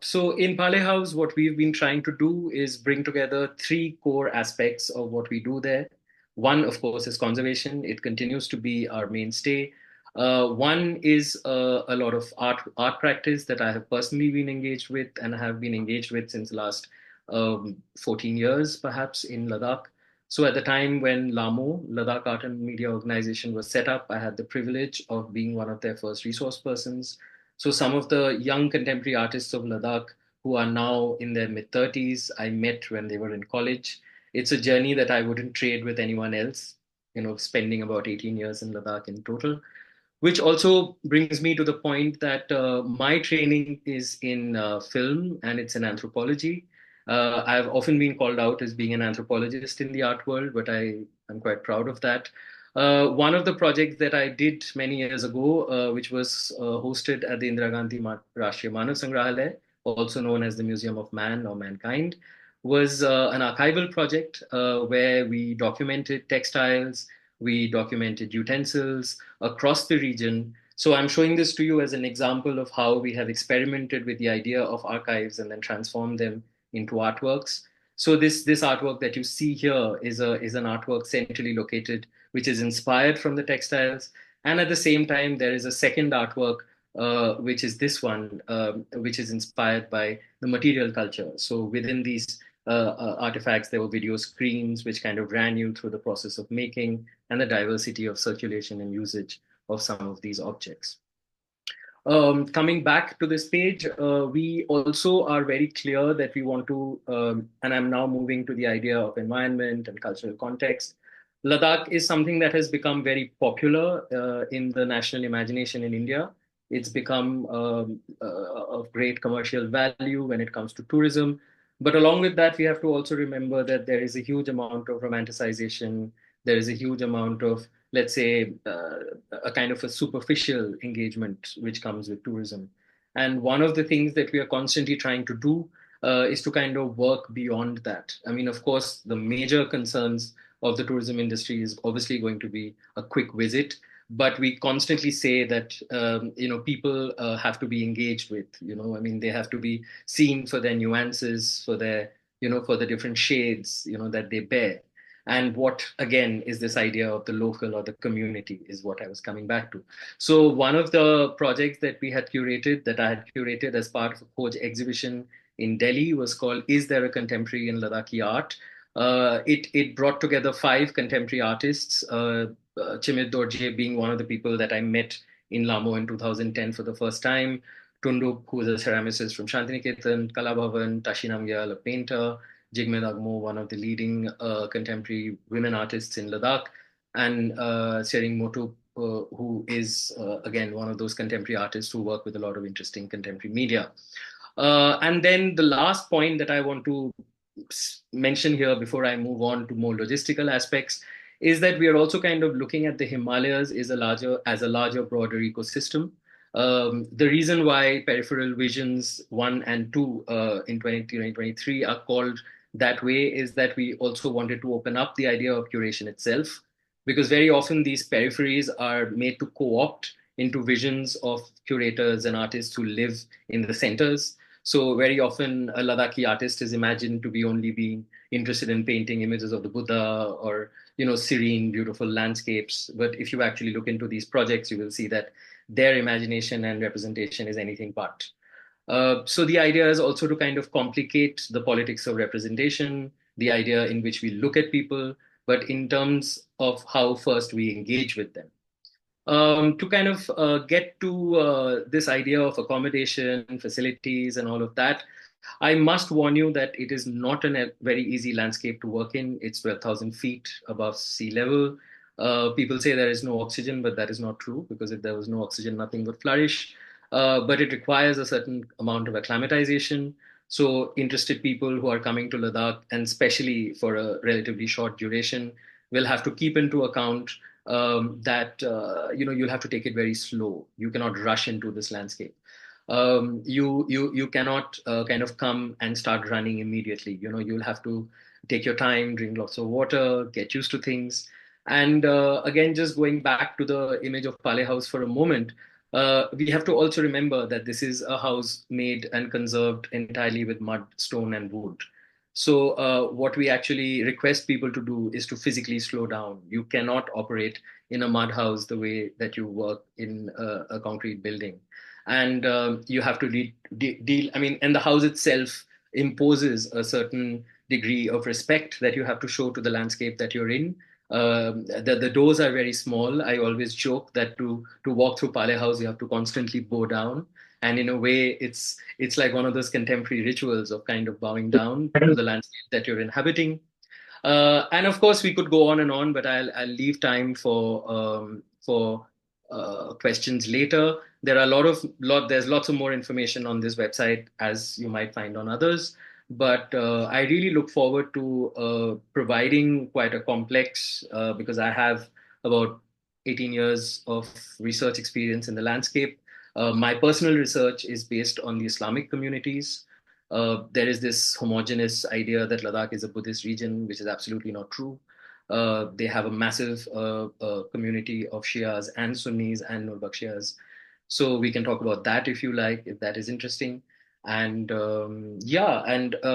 So in Pale House, what we've been trying to do is bring together three core aspects of what we do there. One, of course, is conservation. It continues to be our mainstay. One is a lot of art practice that I have personally been engaged with and have been engaged with since the last 14 years, perhaps, in Ladakh. So at the time when LAMO, Ladakh Art and Media Organization, was set up, I had the privilege of being one of their first resource persons. So some of the young contemporary artists of Ladakh who are now in their mid-30s, I met when they were in college. It's a journey that I wouldn't trade with anyone else, spending about 18 years in Ladakh in total. Which also brings me to the point that my training is in film and it's in anthropology. I've often been called out as being an anthropologist in the art world, but I'm quite proud of that. One of the projects that I did many years ago, which was hosted at the Indira Gandhi Rashtriya Manav Sangrahalaya, also known as the Museum of Man or Mankind, was an archival project where we documented textiles, we documented utensils across the region. So I'm showing this to you as an example of how we have experimented with the idea of archives and then transformed them into artworks. So this artwork that you see here is an artwork centrally located, which is inspired from the textiles. And at the same time, there is a second artwork, which is this one, which is inspired by the material culture. So within these artifacts, there were video screens, which kind of ran you through the process of making and the diversity of circulation and usage of some of these objects. Coming back to this page, we also are very clear that we want to, and I'm now moving to the idea of environment and cultural context. Ladakh is something that has become very popular in the national imagination in India. It's become of great commercial value when it comes to tourism. But along with that, we have to also remember that there is a huge amount of romanticization. There is a huge amount of, let's say, a kind of a superficial engagement which comes with tourism. And one of the things that we are constantly trying to do is to kind of work beyond that. I mean, of course, the major concerns of the tourism industry is obviously going to be a quick visit, but we constantly say that people have to be engaged with. I mean, they have to be seen for their nuances, for their for the different shades that they bear. And what, again, is this idea of the local or the community is what I was coming back to. So one of the projects that I had curated as part of a Khoj exhibition in Delhi was called Is There a Contemporary in Ladakhi Art? It brought together 5 contemporary artists, Chimit Dorje being one of the people that I met in Lamo in 2010 for the first time, Tunduk, who is a ceramicist from Shantiniketan, Kala Bhavan, Tashi Namgyal, a painter, Jigme Dagmo, one of the leading contemporary women artists in Ladakh, and Sering Motu, who is, again, one of those contemporary artists who work with a lot of interesting contemporary media. And then the last point that I want to mention here before I move on to more logistical aspects is that we are also kind of looking at the Himalayas as a larger, broader ecosystem. The reason why Peripheral Visions 1 and 2 in 2023 are called that way is that we also wanted to open up the idea of curation itself, because very often these peripheries are made to co-opt into visions of curators and artists who live in the centers. So very often a Ladakhi artist is imagined to be only being interested in painting images of the Buddha or, serene, beautiful landscapes. But if you actually look into these projects, you will see that their imagination and representation is anything but. So the idea is also to kind of complicate the politics of representation, the idea in which we look at people, but in terms of how first we engage with them. To kind of get to this idea of accommodation, facilities, and all of that, I must warn you that it is not a very easy landscape to work in. It's 12,000 feet above sea level. People say there is no oxygen, but that is not true, because if there was no oxygen, nothing would flourish. But it requires a certain amount of acclimatization. So interested people who are coming to Ladakh, and especially for a relatively short duration, will have to keep into account that you'll have to take it very slow. You cannot rush into this landscape. You cannot kind of come and start running immediately. You'll have to take your time, drink lots of water, get used to things. And again, just going back to the image of Pale House for a moment, we have to also remember that this is a house made and conserved entirely with mud, stone, and wood. So what we actually request people to do is to physically slow down. You cannot operate in a mud house the way that you work in a concrete building. And you have to deal, and the house itself imposes a certain degree of respect that you have to show to the landscape that you're in. The doors are very small. I always joke that to walk through Pale House, you have to constantly bow down. And in a way, it's like one of those contemporary rituals of kind of bowing down to the landscape that you're inhabiting. And of course, we could go on and on, but I'll leave time for questions later. There are there's lots of more information on this website, as you might find on others. But I really look forward to providing quite a complex, because I have about 18 years of research experience in the landscape. My personal research is based on the Islamic communities. There is this homogenous idea that Ladakh is a Buddhist region, which is absolutely not true. They have a massive community of Shias and Sunnis and Nurbak Shias. So we can talk about that if you like, if that is interesting. And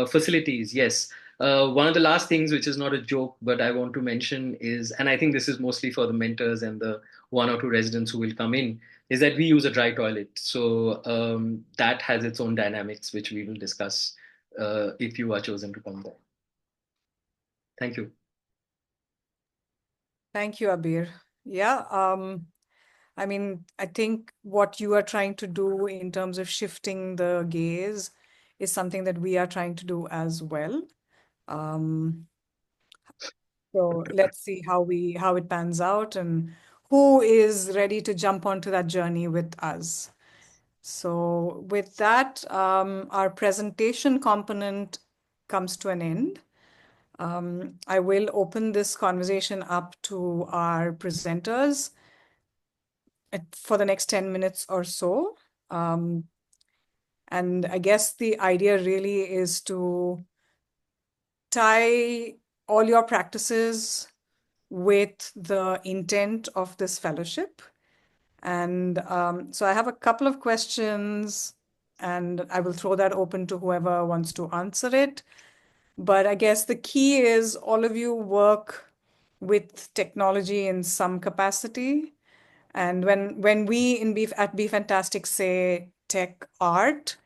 facilities, yes. One of the last things, which is not a joke, but I want to mention is, and I think this is mostly for the mentors and the one or two residents who will come in, is that we use a dry toilet. So that has its own dynamics, which we will discuss if you are chosen to come there. Thank you. Thank you, Abir. Yeah, I think what you are trying to do in terms of shifting the gaze is something that we are trying to do as well. So let's see how it pans out and who is ready to jump onto that journey with us. So with that, our presentation component comes to an end. I will open this conversation up to our presenters for the next 10 minutes or so. And I guess the idea really is to tie all your practices with the intent of this fellowship. And so I have a couple of questions, and I will throw that open to whoever wants to answer it. But I guess the key is all of you work with technology in some capacity. And when we at BeFantastic say tech art,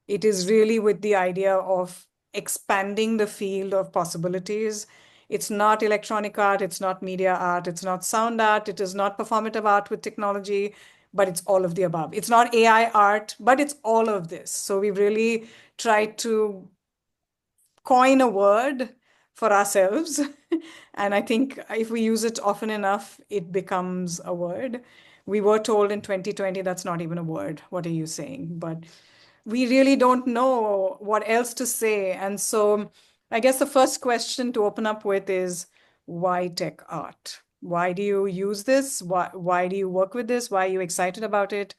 it is really with the idea of expanding the field of possibilities. It's not electronic art, it's not media art, it's not sound art, it is not performative art with technology, but it's all of the above. It's not AI art, but it's all of this. So we really tried to coin a word for ourselves. And I think if we use it often enough, it becomes a word. We were told in 2020 that's not even a word. What are you saying? But we really don't know what else to say. And so I guess the first question to open up with is, why tech art? Why do you use this? Why do you work with this? Why are you excited about it?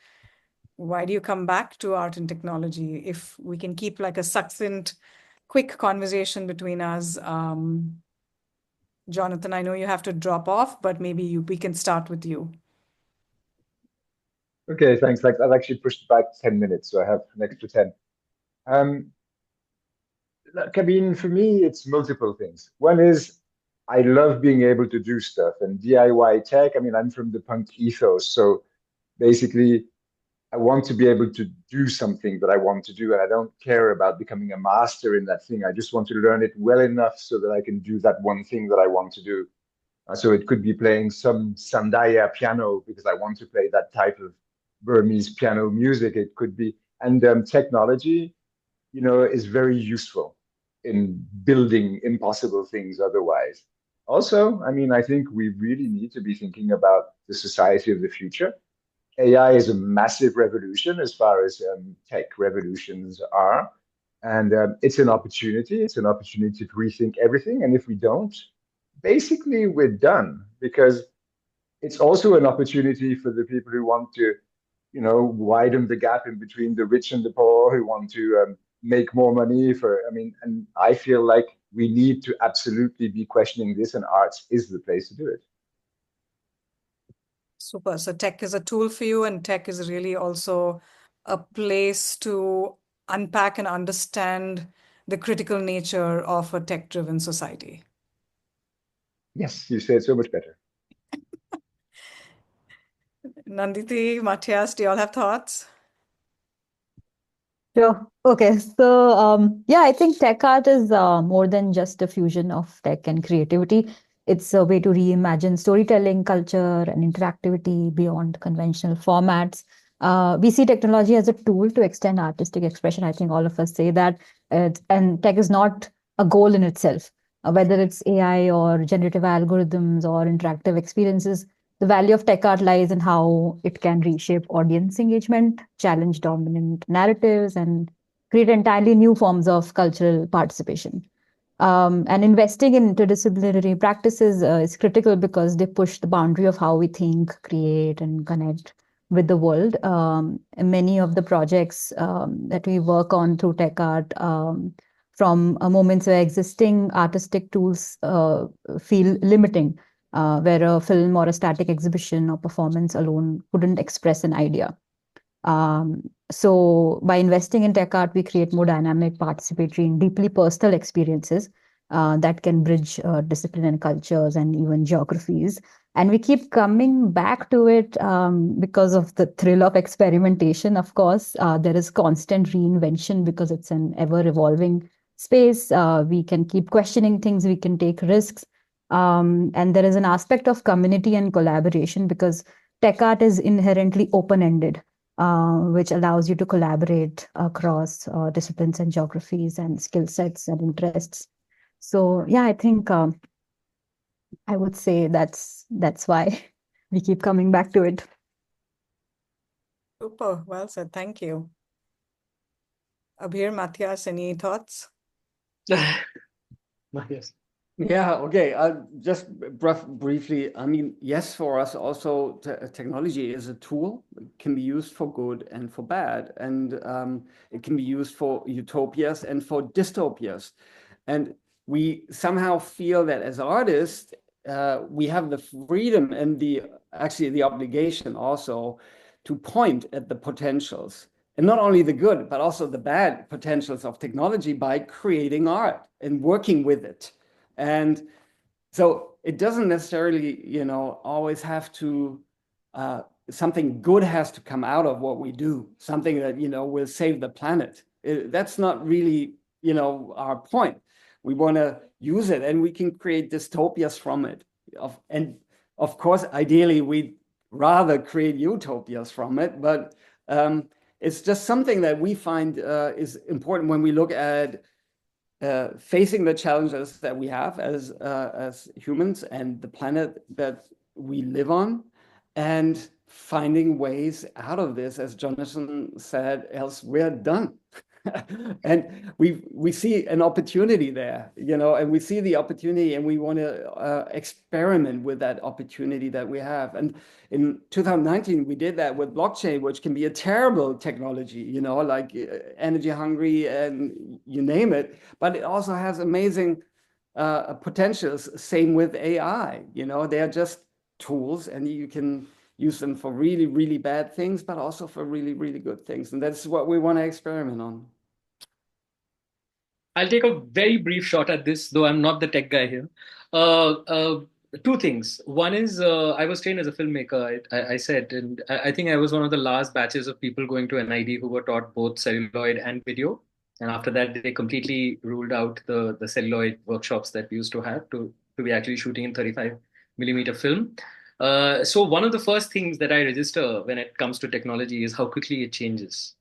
Why do you come back to art and technology? If we can keep like a succinct, quick conversation between us. Jonathan, I know you have to drop off, but maybe we can start with you. Okay, thanks. I've actually pushed back 10 minutes, so I have an extra 10. Look, I mean, for me, it's multiple things. One is I love being able to do stuff and DIY tech. I mean, I'm from the punk ethos. So basically, I want to be able to do something that I want to do. And I don't care about becoming a master in that thing. I just want to learn it well enough so that I can do that one thing that I want to do. So it could be playing some Sandaya piano because I want to play that type of Burmese piano music. It could be, and technology, is very useful in building impossible things otherwise. Also, I mean, I think we really need to be thinking about the society of the future. AI is a massive revolution as far as tech revolutions are. And it's an opportunity. It's an opportunity to rethink everything. And if we don't, basically we're done because it's also an opportunity for the people who want to, widen the gap in between the rich and the poor, who want to make more money and I feel like we need to absolutely be questioning this, and arts is the place to do it. Super. So tech is a tool for you, and tech is really also a place to unpack and understand the critical nature of a tech-driven society. Yes, you said so much better. Nanditi, Matthias, do you all have thoughts? Sure. Okay. So, yeah, I think tech art is more than just a fusion of tech and creativity. It's a way to reimagine storytelling, culture, and interactivity beyond conventional formats. We see technology as a tool to extend artistic expression. I think all of us say that. And tech is not a goal in itself. Whether it's AI or generative algorithms or interactive experiences, the value of tech art lies in how it can reshape audience engagement, challenge dominant narratives, and create entirely new forms of cultural participation. And investing in interdisciplinary practices is critical because they push the boundary of how we think, create, and connect with the world. And many of the projects that we work on through tech art, from moments where existing artistic tools feel limiting, where a film or a static exhibition or performance alone couldn't express an idea. So by investing in tech art, we create more dynamic, participatory, and deeply personal experiences that can bridge discipline and cultures and even geographies. And we keep coming back to it because of the thrill of experimentation. Of course, there is constant reinvention because it's an ever-evolving space. We can keep questioning things, we can take risks. And there is an aspect of community and collaboration because tech art is inherently open-ended. Which allows you to collaborate across disciplines and geographies and skill sets and interests. So yeah, I think I would say that's why we keep coming back to it. Super. Well said. Thank you. Abhir, Matthias, any thoughts? Yes. Yeah, okay. Just briefly, I mean, yes, for us also technology is a tool. It can be used for good and for bad. And it can be used for utopias and for dystopias. And we somehow feel that as artists, we have the freedom and actually the obligation also to point at the potentials. And not only the good, but also the bad potentials of technology by creating art and working with it. And so it doesn't necessarily, always have to, something good has to come out of what we do, something that, will save the planet. That's not really, our point. We want to use it and we can create dystopias from it. And of course, ideally, we'd rather create utopias from it, but it's just something that we find is important when we look at facing the challenges that we have as humans and the planet that we live on, and finding ways out of this. As Jonathan said, else we're done. And we see an opportunity there, and we see the opportunity and we want to experiment with that opportunity that we have. And in 2019, we did that with blockchain, which can be a terrible technology, like energy hungry and you name it, but it also has amazing potentials. Same with AI, they are just tools and you can use them for really, really bad things, but also for really, really good things. And that's what we want to experiment on. I'll take a very brief shot at this, though I'm not the tech guy here. Uh, uh, Two things. One is I was trained as a filmmaker, I said, and I think I was one of the last batches of people going to NID who were taught both celluloid and video. And after that, they completely ruled out the celluloid workshops that we used to have to be actually shooting in 35 millimeter film. So one of the first things that I register when it comes to technology is how quickly it changes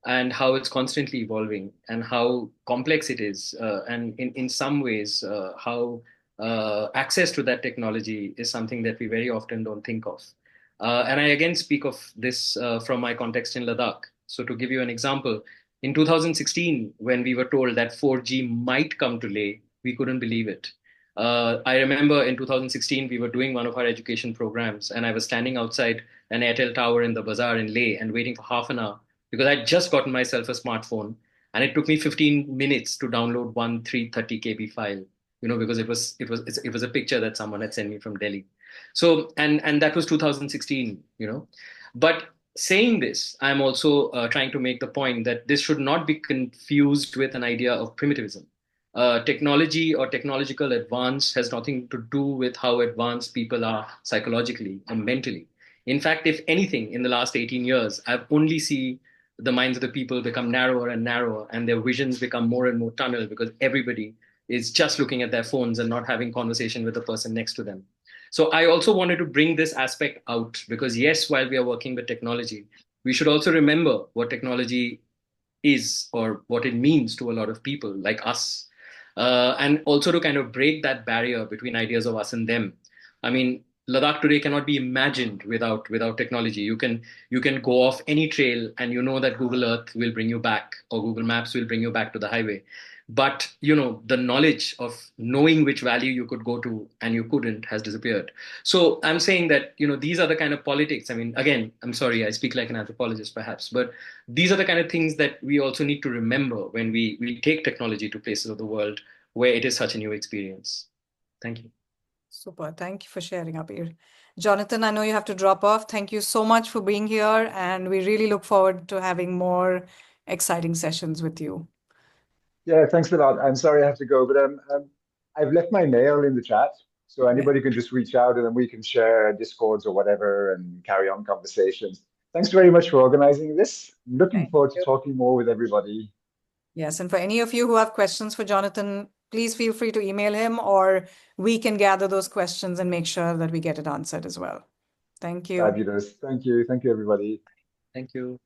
and how it's constantly evolving and how complex it is. And in some ways, how access to that technology is something that we very often don't think of. And I again speak of this from my context in Ladakh. So to give you an example, in 2016, when we were told that 4G might come to Leh, we couldn't believe it. I remember in 2016, we were doing one of our education programs, and I was standing outside an Airtel tower in the bazaar in Leh and waiting for half an hour because I'd just gotten myself a smartphone, and it took me 15 minutes to download one 330 KB file, because it was a picture that someone had sent me from Delhi. So and that was 2016, But saying this, I'm also trying to make the point that this should not be confused with an idea of primitivism. Technology or technological advance has nothing to do with how advanced people are psychologically and mentally. In fact, if anything, in the last 18 years, I've only seen the minds of the people become narrower and narrower, and their visions become more and more tunnel because everybody is just looking at their phones and not having conversation with the person next to them. So I also wanted to bring this aspect out because yes, while we are working with technology, we should also remember what technology is or what it means to a lot of people like us. And also to kind of break that barrier between ideas of us and them. I mean, Ladakh today cannot be imagined without technology. You can go off any trail and you know that Google Earth will bring you back or Google Maps will bring you back to the highway. But the knowledge of knowing which valley you could go to and you couldn't has disappeared. So I'm saying that these are the kind of politics. I mean, again, I'm sorry, I speak like an anthropologist perhaps, but these are the kind of things that we also need to remember when we take technology to places of the world where it is such a new experience. Thank you. Super. Thank you for sharing, Abir. Jonathan, I know you have to drop off. Thank you so much for being here, and we really look forward to having more exciting sessions with you. Yeah, thanks a lot. I'm sorry I have to go, but I've left my mail in the chat, so anybody can just reach out and then we can share Discords or whatever and carry on conversations. Thanks very much for organizing this. Looking Thank forward to you. talking more with everybody. Yes, and for any of you who have questions for Jonathan, please feel free to email him, or we can gather those questions and make sure that we get it answered as well. Thank you. Fabulous. Thank you. Thank you, everybody. Thank you.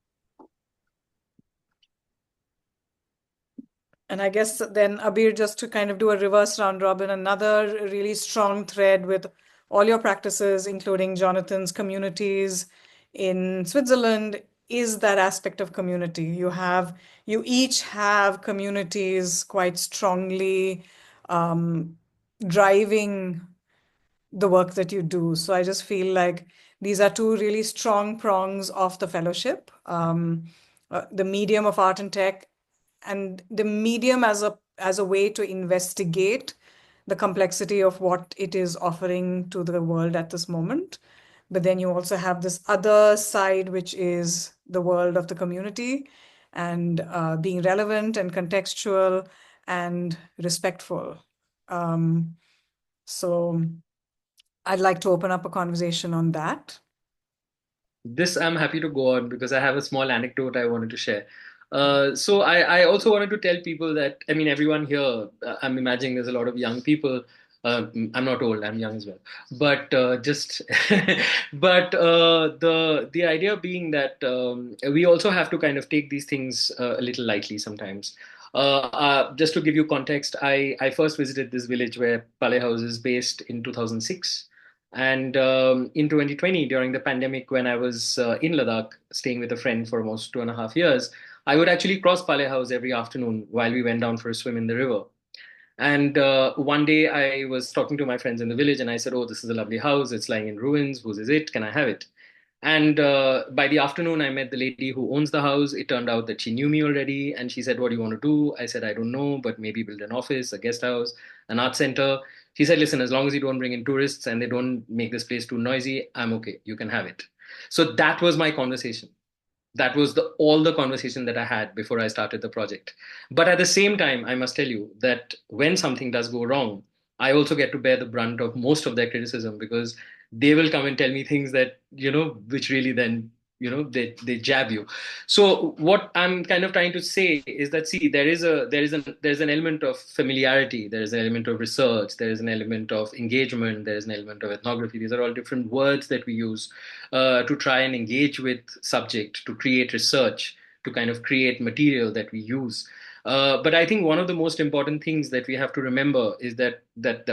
And I guess then, Abir, just to kind of do a reverse round robin, another really strong thread with all your practices, including Jonathan's communities in Switzerland, is that aspect of community. You each have communities quite strongly driving the work that you do. So I just feel like these are two really strong prongs of the fellowship. The medium of art and tech, and the medium as a way to investigate the complexity of what it is offering to the world at this moment. But then you also have this other side, which is the world of the community and being relevant and contextual and respectful. So I'd like to open up a conversation on that. This I'm happy to go on because I have a small anecdote I wanted to share. So I also wanted to tell people that, I mean, everyone here, I'm imagining there's a lot of young people. I'm not old, I'm young as well. But the idea being that we also have to kind of take these things a little lightly sometimes. Just to give you context, I first visited this village where Pale House is based in 2006. And in 2020, during the pandemic, when I was in Ladakh, staying with a friend for almost 2.5 years, I would actually cross Pale House every afternoon while we went down for a swim in the river. And one day I was talking to my friends in the village and I said, "Oh, this is a lovely house. It's lying in ruins. Whose is it? Can I have it?" And by the afternoon, I met the lady who owns the house. It turned out that she knew me already. And she said, "What do you want to do?" I said, "I don't know, but maybe build an office, a guest house, an art center." She said, "Listen, as long as you don't bring in tourists and they don't make this place too noisy, I'm okay. You can have it." So that was my conversation. That was all the conversation that I had before I started the project. But at the same time, I must tell you that when something does go wrong, I also get to bear the brunt of most of their criticism, because they will come and tell me things that, which really then, they jab you. So what I'm kind of trying to say is that, see, there's an element of familiarity, there is an element of research, there is an element of engagement, there is an element of ethnography. These are all different words that we use to try and engage with subject, to create research, to kind of create material that we use. But I think one of the most important things that we have to remember is that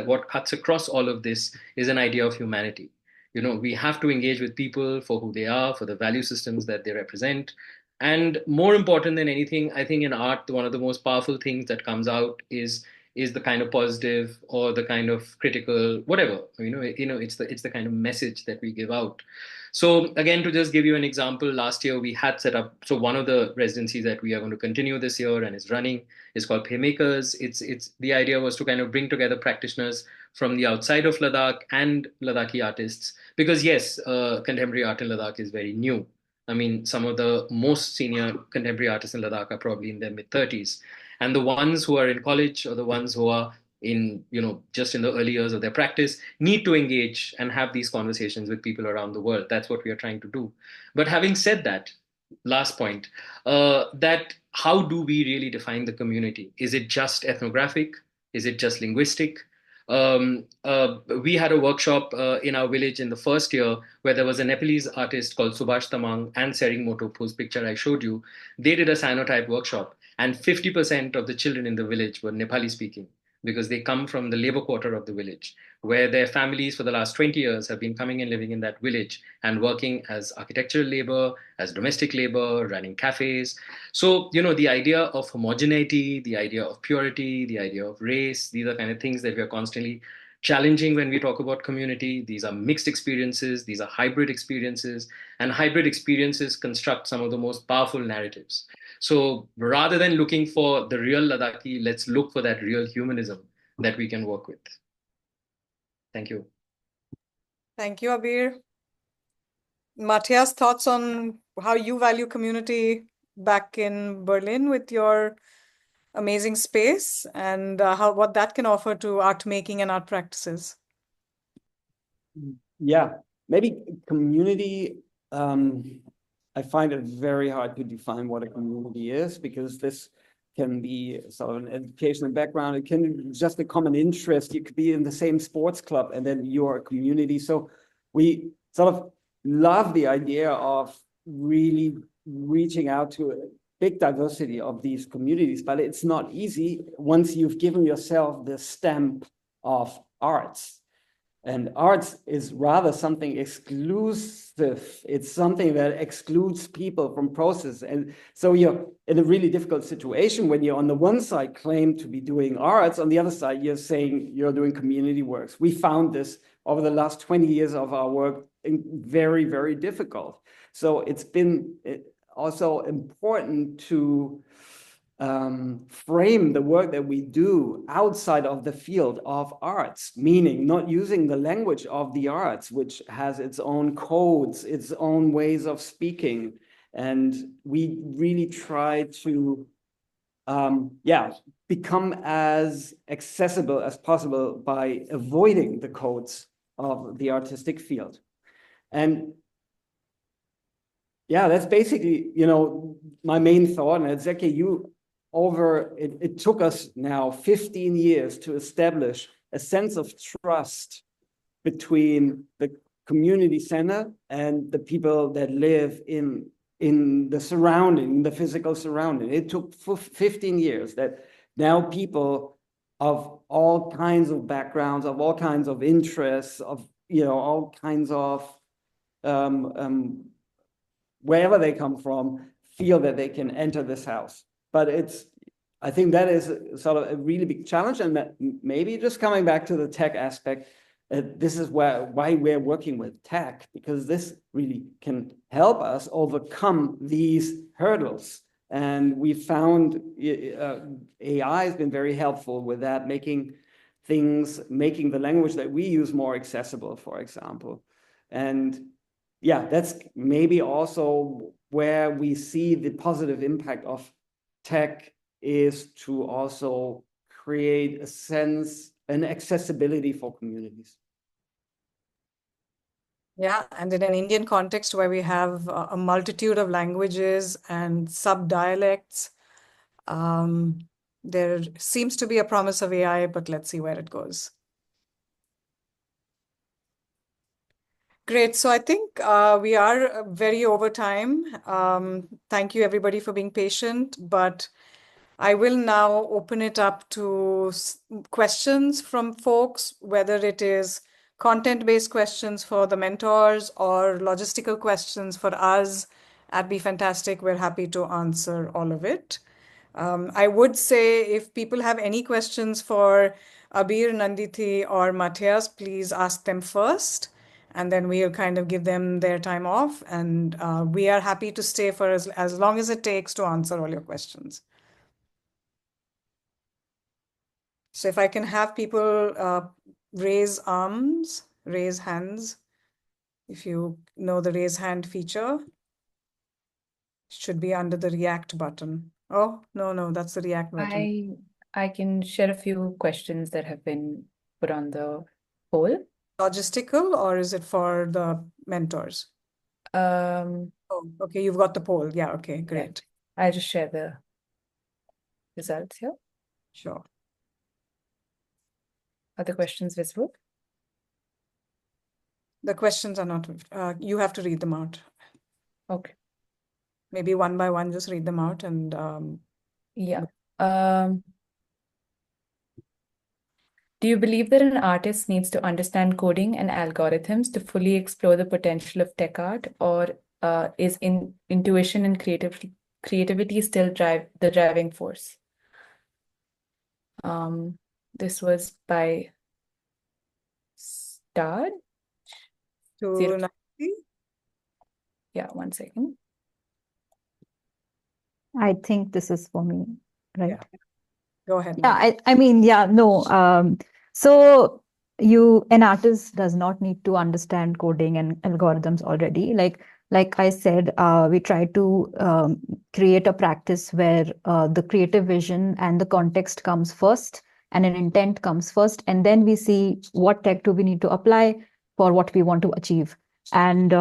what cuts across all of this is an idea of humanity. We have to engage with people for who they are, for the value systems that they represent. And more important than anything, I think in art, one of the most powerful things that comes out is the kind of positive or the kind of critical, whatever. It's the kind of message that we give out. So again, to just give you an example, last year we had set up. So one of the residencies that we are going to continue this year and is running is called Paymakers. It's the idea was to kind of bring together practitioners from the outside of Ladakh and Ladakhi artists, because yes, contemporary art in Ladakh is very new. I mean, some of the most senior contemporary artists in Ladakh are probably in their mid-30s, and the ones who are in college or the ones who are in, just in the early years of their practice need to engage and have these conversations with people around the world. That's what we are trying to do. But having said that, last point, that how do we really define the community? Is it just ethnographic? Is it just linguistic? We had a workshop in our village in the first year where there was a Nepalese artist called Subhash Tamang and Sering Motop, whose picture I showed you. They did a cyanotype workshop, and 50% of the children in the village were Nepali speaking, because they come from the labor quarter of the village, where their families for the last 20 years have been coming and living in that village and working as architectural labor, as domestic labor, running cafes. So, the idea of homogeneity, the idea of purity, the idea of race, these are kind of things that we are constantly challenging when we talk about community. These are mixed experiences, these are hybrid experiences, and hybrid experiences construct some of the most powerful narratives. So rather than looking for the real Ladakhi, let's look for that real humanism that we can work with. Thank you. Thank you, Abir. Matthias, thoughts on how you value community back in Berlin with your amazing space, and what that can offer to art making and art practices? Yeah, maybe community. I find it very hard to define what a community is, because this can be sort of an educational background. It can be just a common interest. You could be in the same sports club and then you're a community. So we sort of love the idea of really reaching out to a big diversity of these communities, but it's not easy once you've given yourself the stamp of arts. And arts is rather something exclusive. It's something that excludes people from process. And so you're in a really difficult situation when you on the one side claim to be doing arts, on the other side, you're saying you're doing community works. We found this over the last 20 years of our work very, very difficult. So it's been also important to frame the work that we do outside of the field of arts, meaning not using the language of the arts, which has its own codes, its own ways of speaking. And we really try to become as accessible as possible by avoiding the codes of the artistic field. And yeah, that's basically, my main thought. And exactly it took us now 15 years to establish a sense of trust between the community center and the people that live in the surrounding, the physical surrounding. It took 15 years that now people of all kinds of backgrounds, of all kinds of interests, of all kinds of wherever they come from, feel that they can enter this house. But I think that is sort of a really big challenge, and that maybe just coming back to the tech aspect, this is why we're working with tech, because this really can help us overcome these hurdles. And we found AI has been very helpful with that, making the language that we use more accessible, for example. And yeah, that's maybe also where we see the positive impact of tech is to also create a sense, an accessibility for communities. Yeah, and in an Indian context where we have a multitude of languages and sub-dialects, there seems to be a promise of AI, but let's see where it goes. Great. So I think we are very over time. Thank you, everybody, for being patient, but I will now open it up to questions from folks, whether it is content-based questions for the mentors or logistical questions for us at BeFantastic. We're happy to answer all of it. I would say if people have any questions for Abir, Nanditi, or Matthias, please ask them first, and then we'll kind of give them their time off. And we are happy to stay for as long as it takes to answer all your questions. So if I can have people raise arms, raise hands, if you know the raise hand feature, it should be under the react button. Oh, no, that's the react button. I can share a few questions that have been put on the poll. Logistical, or is it for the mentors? Oh, okay, you've got the poll. Yeah, okay, great. Yeah. I just share the results here. Sure. Are the questions visible? The questions are not, you have to read them out. Okay. Maybe one by one, just read them out and yeah. Do you believe that an artist needs to understand coding and algorithms to fully explore the potential of tech art, or is intuition and creativity still the driving force? This was by Star. Yeah, 1 second. I think this is for me, right? Yeah. Go ahead. Yeah, I mean, yeah, no. So an artist does not need to understand coding and algorithms already. Like I said, we try to create a practice where the creative vision and the context comes first, and an intent comes first, and then we see what tech do we need to apply for what we want to achieve. And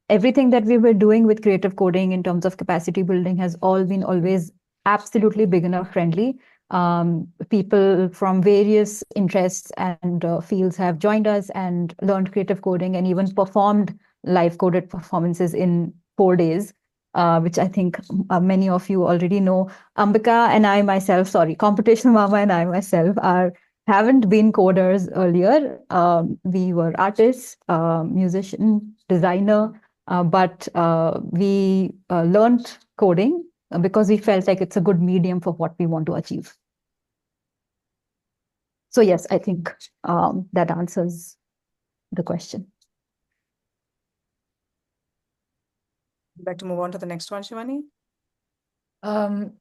everything that we were doing with creative coding in terms of capacity building has always absolutely beginner friendly. People from various interests and fields have joined us and learned creative coding and even performed live coded performances in 4 days, which I think many of you already know. Ambika and I myself, Computational Mama and I myself haven't been coders earlier. We were artists, musician, designer, but we learned coding because we felt like it's a good medium for what we want to achieve. So yes, I think that answers the question. Would you like to move on to the next one, Shivani?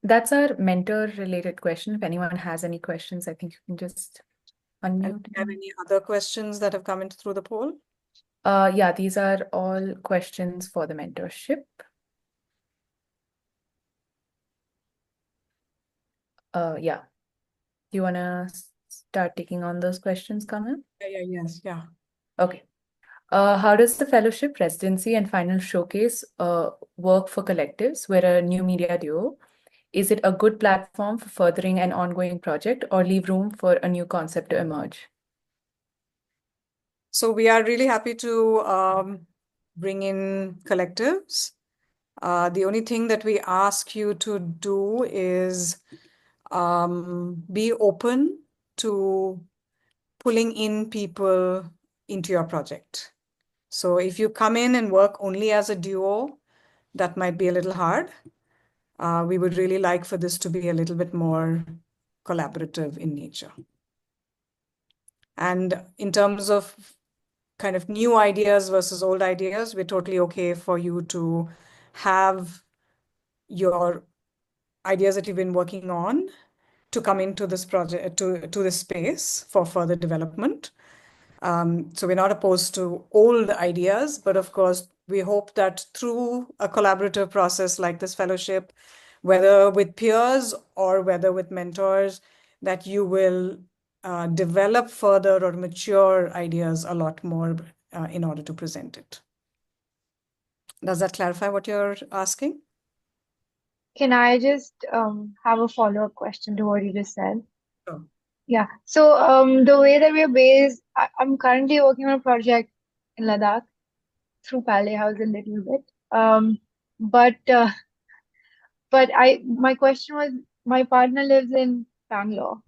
That's our mentor-related question. If anyone has any questions, I think you can just unmute. And do you have any other questions that have come in through the poll? Yeah, these are all questions for the mentorship. Yeah. Do you want to start taking on those questions, Kamal? Yeah. Okay. How does the fellowship, residency, and final showcase work for collectives? We're a new media duo. Is it a good platform for furthering an ongoing project, or leave room for a new concept to emerge? So we are really happy to bring in collectives. The only thing that we ask you to do is be open to pulling in people into your project. So if you come in and work only as a duo, that might be a little hard. We would really like for this to be a little bit more collaborative in nature. And in terms of kind of new ideas versus old ideas, we're totally okay for you to have your ideas that you've been working on to come into this project, to this space for further development. So we're not opposed to old ideas, but of course, we hope that through a collaborative process like this fellowship, whether with peers or whether with mentors, that you will develop further or mature ideas a lot more in order to present it. Does that clarify what you're asking? Can I just have a follow-up question to what you just said? Sure. Yeah. So the way that we're based, I'm currently working on a project in Ladakh through Paley House a little bit. But my question was, my partner lives in Bangalore.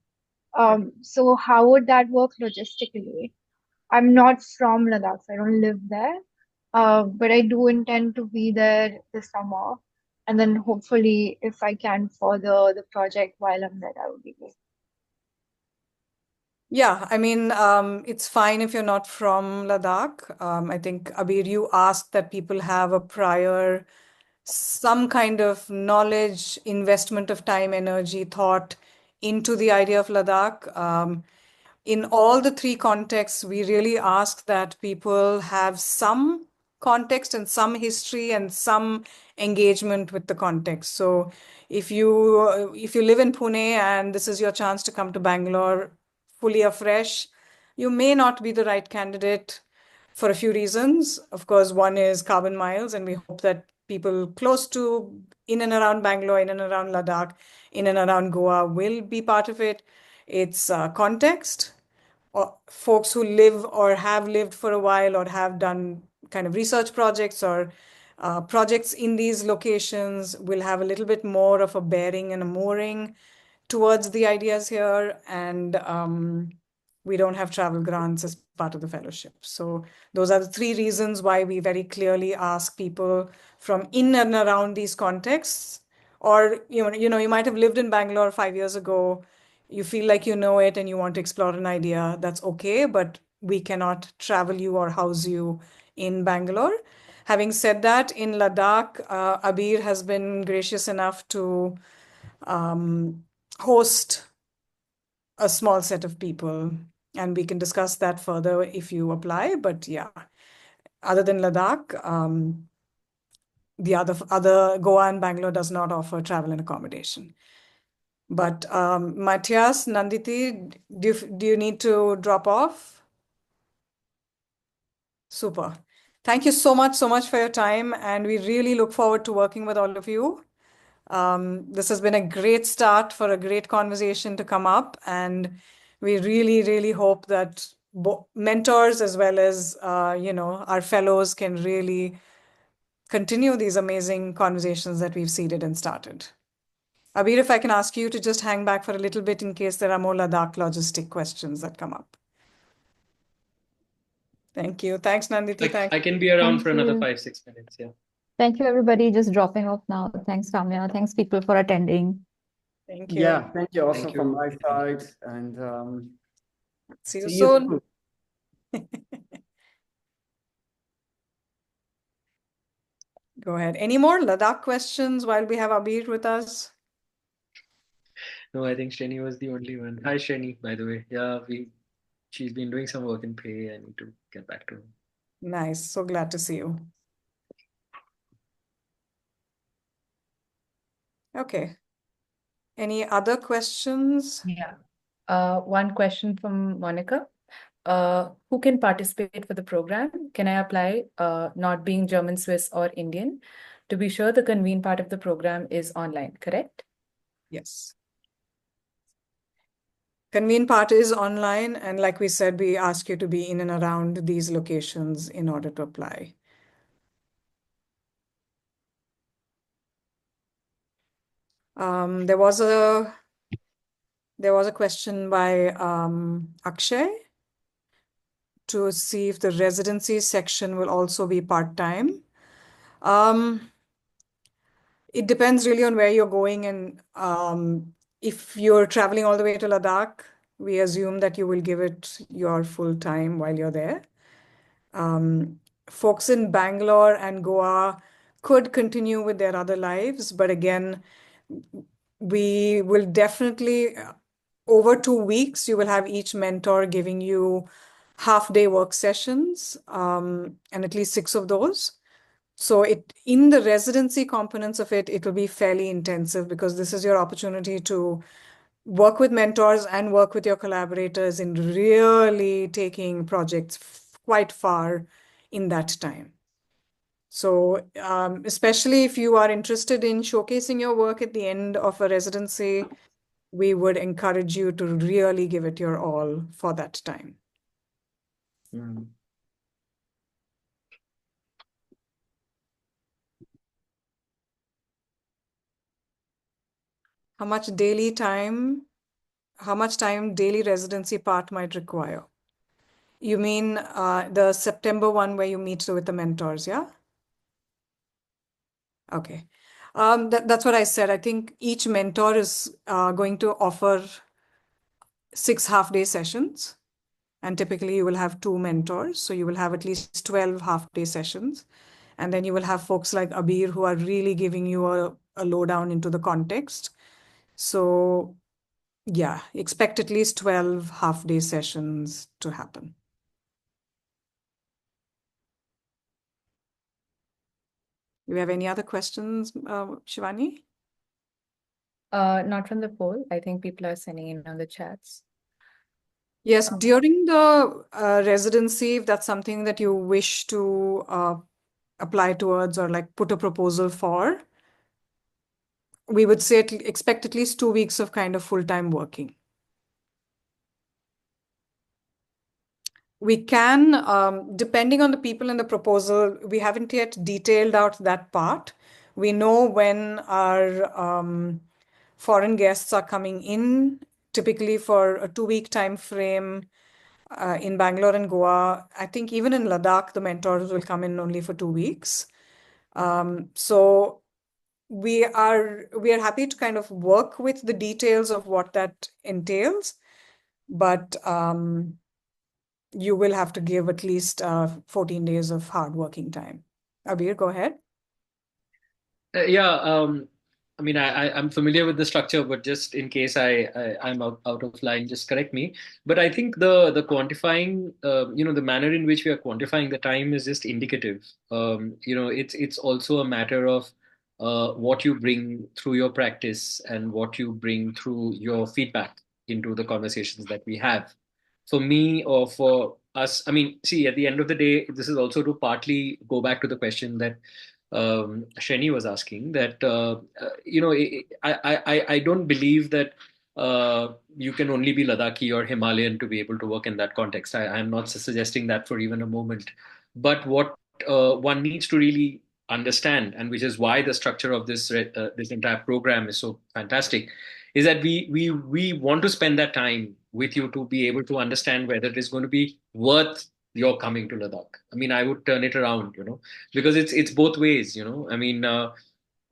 So how would that work logistically? I'm not from Ladakh, so I don't live there. But I do intend to be there this summer. And then hopefully, if I can further the project while I'm there, that would be great. Yeah, I mean, it's fine if you're not from Ladakh. I think, Abir, you asked that people have a prior, some kind of knowledge, investment of time, energy, thought into the idea of Ladakh. In all the three contexts, we really ask that people have some context and some history and some engagement with the context. So if you live in Pune and this is your chance to come to Bangalore fully afresh, you may not be the right candidate for a few reasons. Of course, one is carbon miles, and we hope that people close to, in and around Bangalore, in and around Ladakh, in and around Goa will be part of it. It's context, or folks who live or have lived for a while or have done kind of research projects or projects in these locations will have a little bit more of a bearing and a mooring towards the ideas here. And we don't have travel grants as part of the fellowship. So those are the three reasons why we very clearly ask people from in and around these contexts. Or you might have lived in Bangalore 5 years ago, you feel like you know it and you want to explore an idea, that's okay, but we cannot travel you or house you in Bangalore. Having said that, in Ladakh, Abir has been gracious enough to host a small set of people, and we can discuss that further if you apply. But yeah, other than Ladakh, the other Goa and Bangalore does not offer travel and accommodation. But Matthias, Nanditi, do you need to drop off? Super. Thank you so much for your time, and we really look forward to working with all of you. This has been a great start for a great conversation to come up, and we really, really hope that mentors as well as our fellows can really continue these amazing conversations that we've seeded and started. Abir, if I can ask you to just hang back for a little bit in case there are more Ladakh logistic questions that come up. Thank you. Thanks, Nanditi. I can be around Thank for another you. 5-6 minutes. Yeah. Thank you, everybody. Just dropping off now. Thanks, Ramya. Thanks, people, for attending. Thank you. Yeah, thank you also Thank from you. my side. And See you see you soon. soon. Go ahead. Any more Ladakh questions while we have Abir with us? No, I think Shreni was the only one. Hi, Shreni, by the way. Yeah, she's been doing some work in Pay. I need to get back to her. Nice. So glad to see you. Okay. Any other questions? Yeah. One question from Monica. Who can participate for the program? Can I apply, not being German, Swiss, or Indian? To be sure, the convene part of the program is online, correct? Yes. Convene part is online, and like we said, we ask you to be in and around these locations in order to apply. There was a question by Akshay to see if the residency section will also be part-time. It depends really on where you're going, and if you're traveling all the way to Ladakh, we assume that you will give it your full time while you're there. Folks in Bangalore and Goa could continue with their other lives, but again, we will definitely, over 2 weeks, you will have each mentor giving you half-day work sessions, and at least 6 of those. So in the residency components of it, it will be fairly intensive because this is your opportunity to work with mentors and work with your collaborators in really taking projects quite far in that time. So especially if you are interested in showcasing your work at the end of a residency, we would encourage you to really give it your all for that time. Mm. How much time daily residency part might require? You mean the September one where you meet with the mentors, yeah? Okay. That's what I said. I think each mentor is going to offer 6 half-day sessions. And typically you will have 2 mentors. So you will have at least 12 half-day sessions. And then you will have folks like Abir who are really giving you a lowdown into the context. So yeah, expect at least 12 half-day sessions to happen. Do you have any other questions, Shivani? Not from the poll. I think people are sending in on the chats. Yes, during the residency, if that's something that you wish to apply towards or like put a proposal for, we would say expect at least 2 weeks of kind of full-time working. We can, depending on the people in the proposal, we haven't yet detailed out that part. We know when our foreign guests are coming in, typically for a 2-week time frame in Bangalore and Goa. I think even in Ladakh, the mentors will come in only for 2 weeks. So we are happy to kind of work with the details of what that entails, but you will have to give at least 14 days of hard working time. Abir, go ahead. Yeah, I mean, I'm familiar with the structure, but just in case I'm out of line, just correct me. But I think the quantifying, the manner in which we are quantifying the time is just indicative. It's also a matter of what you bring through your practice and what you bring through your feedback into the conversations that we have. For me or for us, I mean, see, at the end of the day, this is also to partly go back to the question that Sheni was asking that I don't believe that you can only be Ladakhi or Himalayan to be able to work in that context. I'm not suggesting that for even a moment. But what one needs to really understand, and which is why the structure of this entire program is so fantastic, is that we want to spend that time with you to be able to understand whether it is going to be worth your coming to Ladakh. I mean, I would turn it around, because it's both ways. I mean,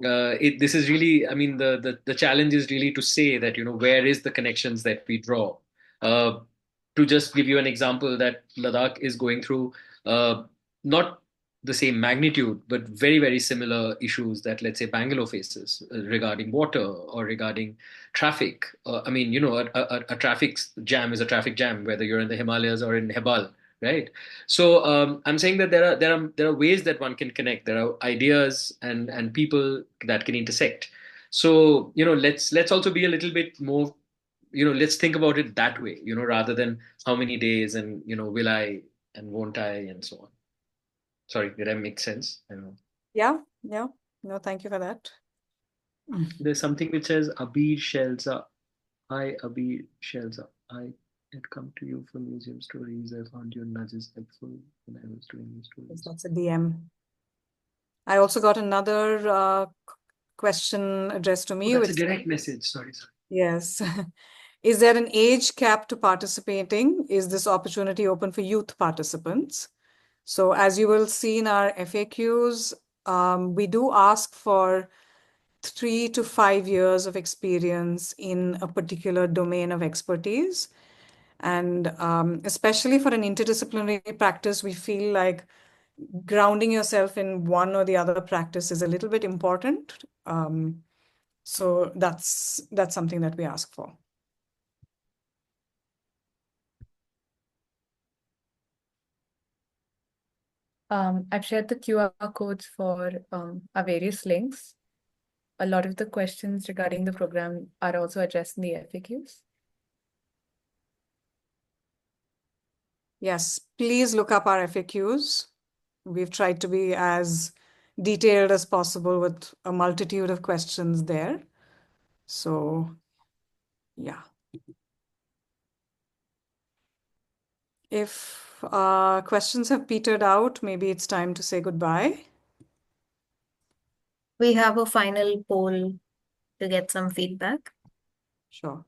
this is really, I mean, the challenge is really to say that, where is the connections that we draw. To just give you an example, that Ladakh is going through not the same magnitude, but very, very similar issues that, let's say, Bangalore faces regarding water or regarding traffic. I mean, a traffic jam is a traffic jam, whether you're in the Himalayas or in Nepal, right? So I'm saying that there are ways that one can connect. There are ideas and people that can intersect. So let's also be a little bit more, let's think about it that way, rather than how many days and will I and won't I and so on. Sorry, did I make sense? I don't know. Yeah. No, thank you for that. There's something which says Abir Shelza. Hi, Abir Shelza. I had come to you for museum stories. I found your nudges helpful when I was doing these stories. That's a DM. I also got another question addressed to me. Oh, that's a direct message. Sorry. Yes. Is there an age cap to participating? Is this opportunity open for youth participants? So as you will see in our FAQs, we do ask for 3 to 5 years of experience in a particular domain of expertise. And especially for an interdisciplinary practice, we feel like grounding yourself in one or the other practice is a little bit important. So that's something that we ask for. I've shared the QR codes for our various links. A lot of the questions regarding the program are also addressed in the FAQs. Yes, please look up our FAQs. We've tried to be as detailed as possible with a multitude of questions there. So, yeah. If questions have petered out, maybe it's time to say goodbye. We have a final poll to get some feedback. Sure.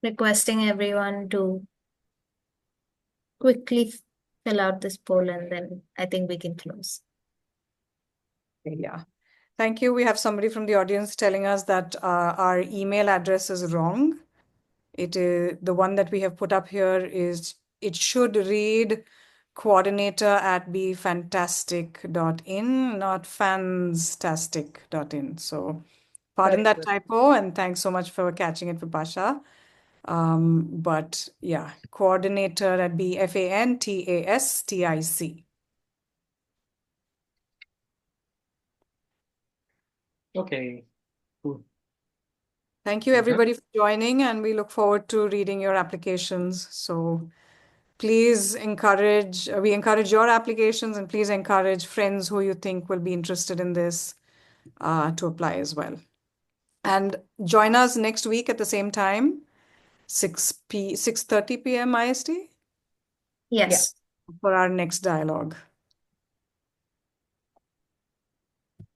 Requesting everyone to quickly fill out this poll, and then I think we can close. Yeah. Thank you. We have somebody from the audience telling us that our email address is wrong. It is the one that we have put up here is, it should read coordinator@befantastic.in, not fanstastic.in. So pardon that typo, and thanks so much for catching it, Vipasha. But yeah, coordinator@befantastic. Okay, cool. Thank you, everybody, for joining, and we look forward to reading your applications. So please encourage, we encourage your applications, and please encourage friends who you think will be interested in this to apply as well. And join us next week at the same time, 6:30 p.m. IST, Yes. for our next dialogue.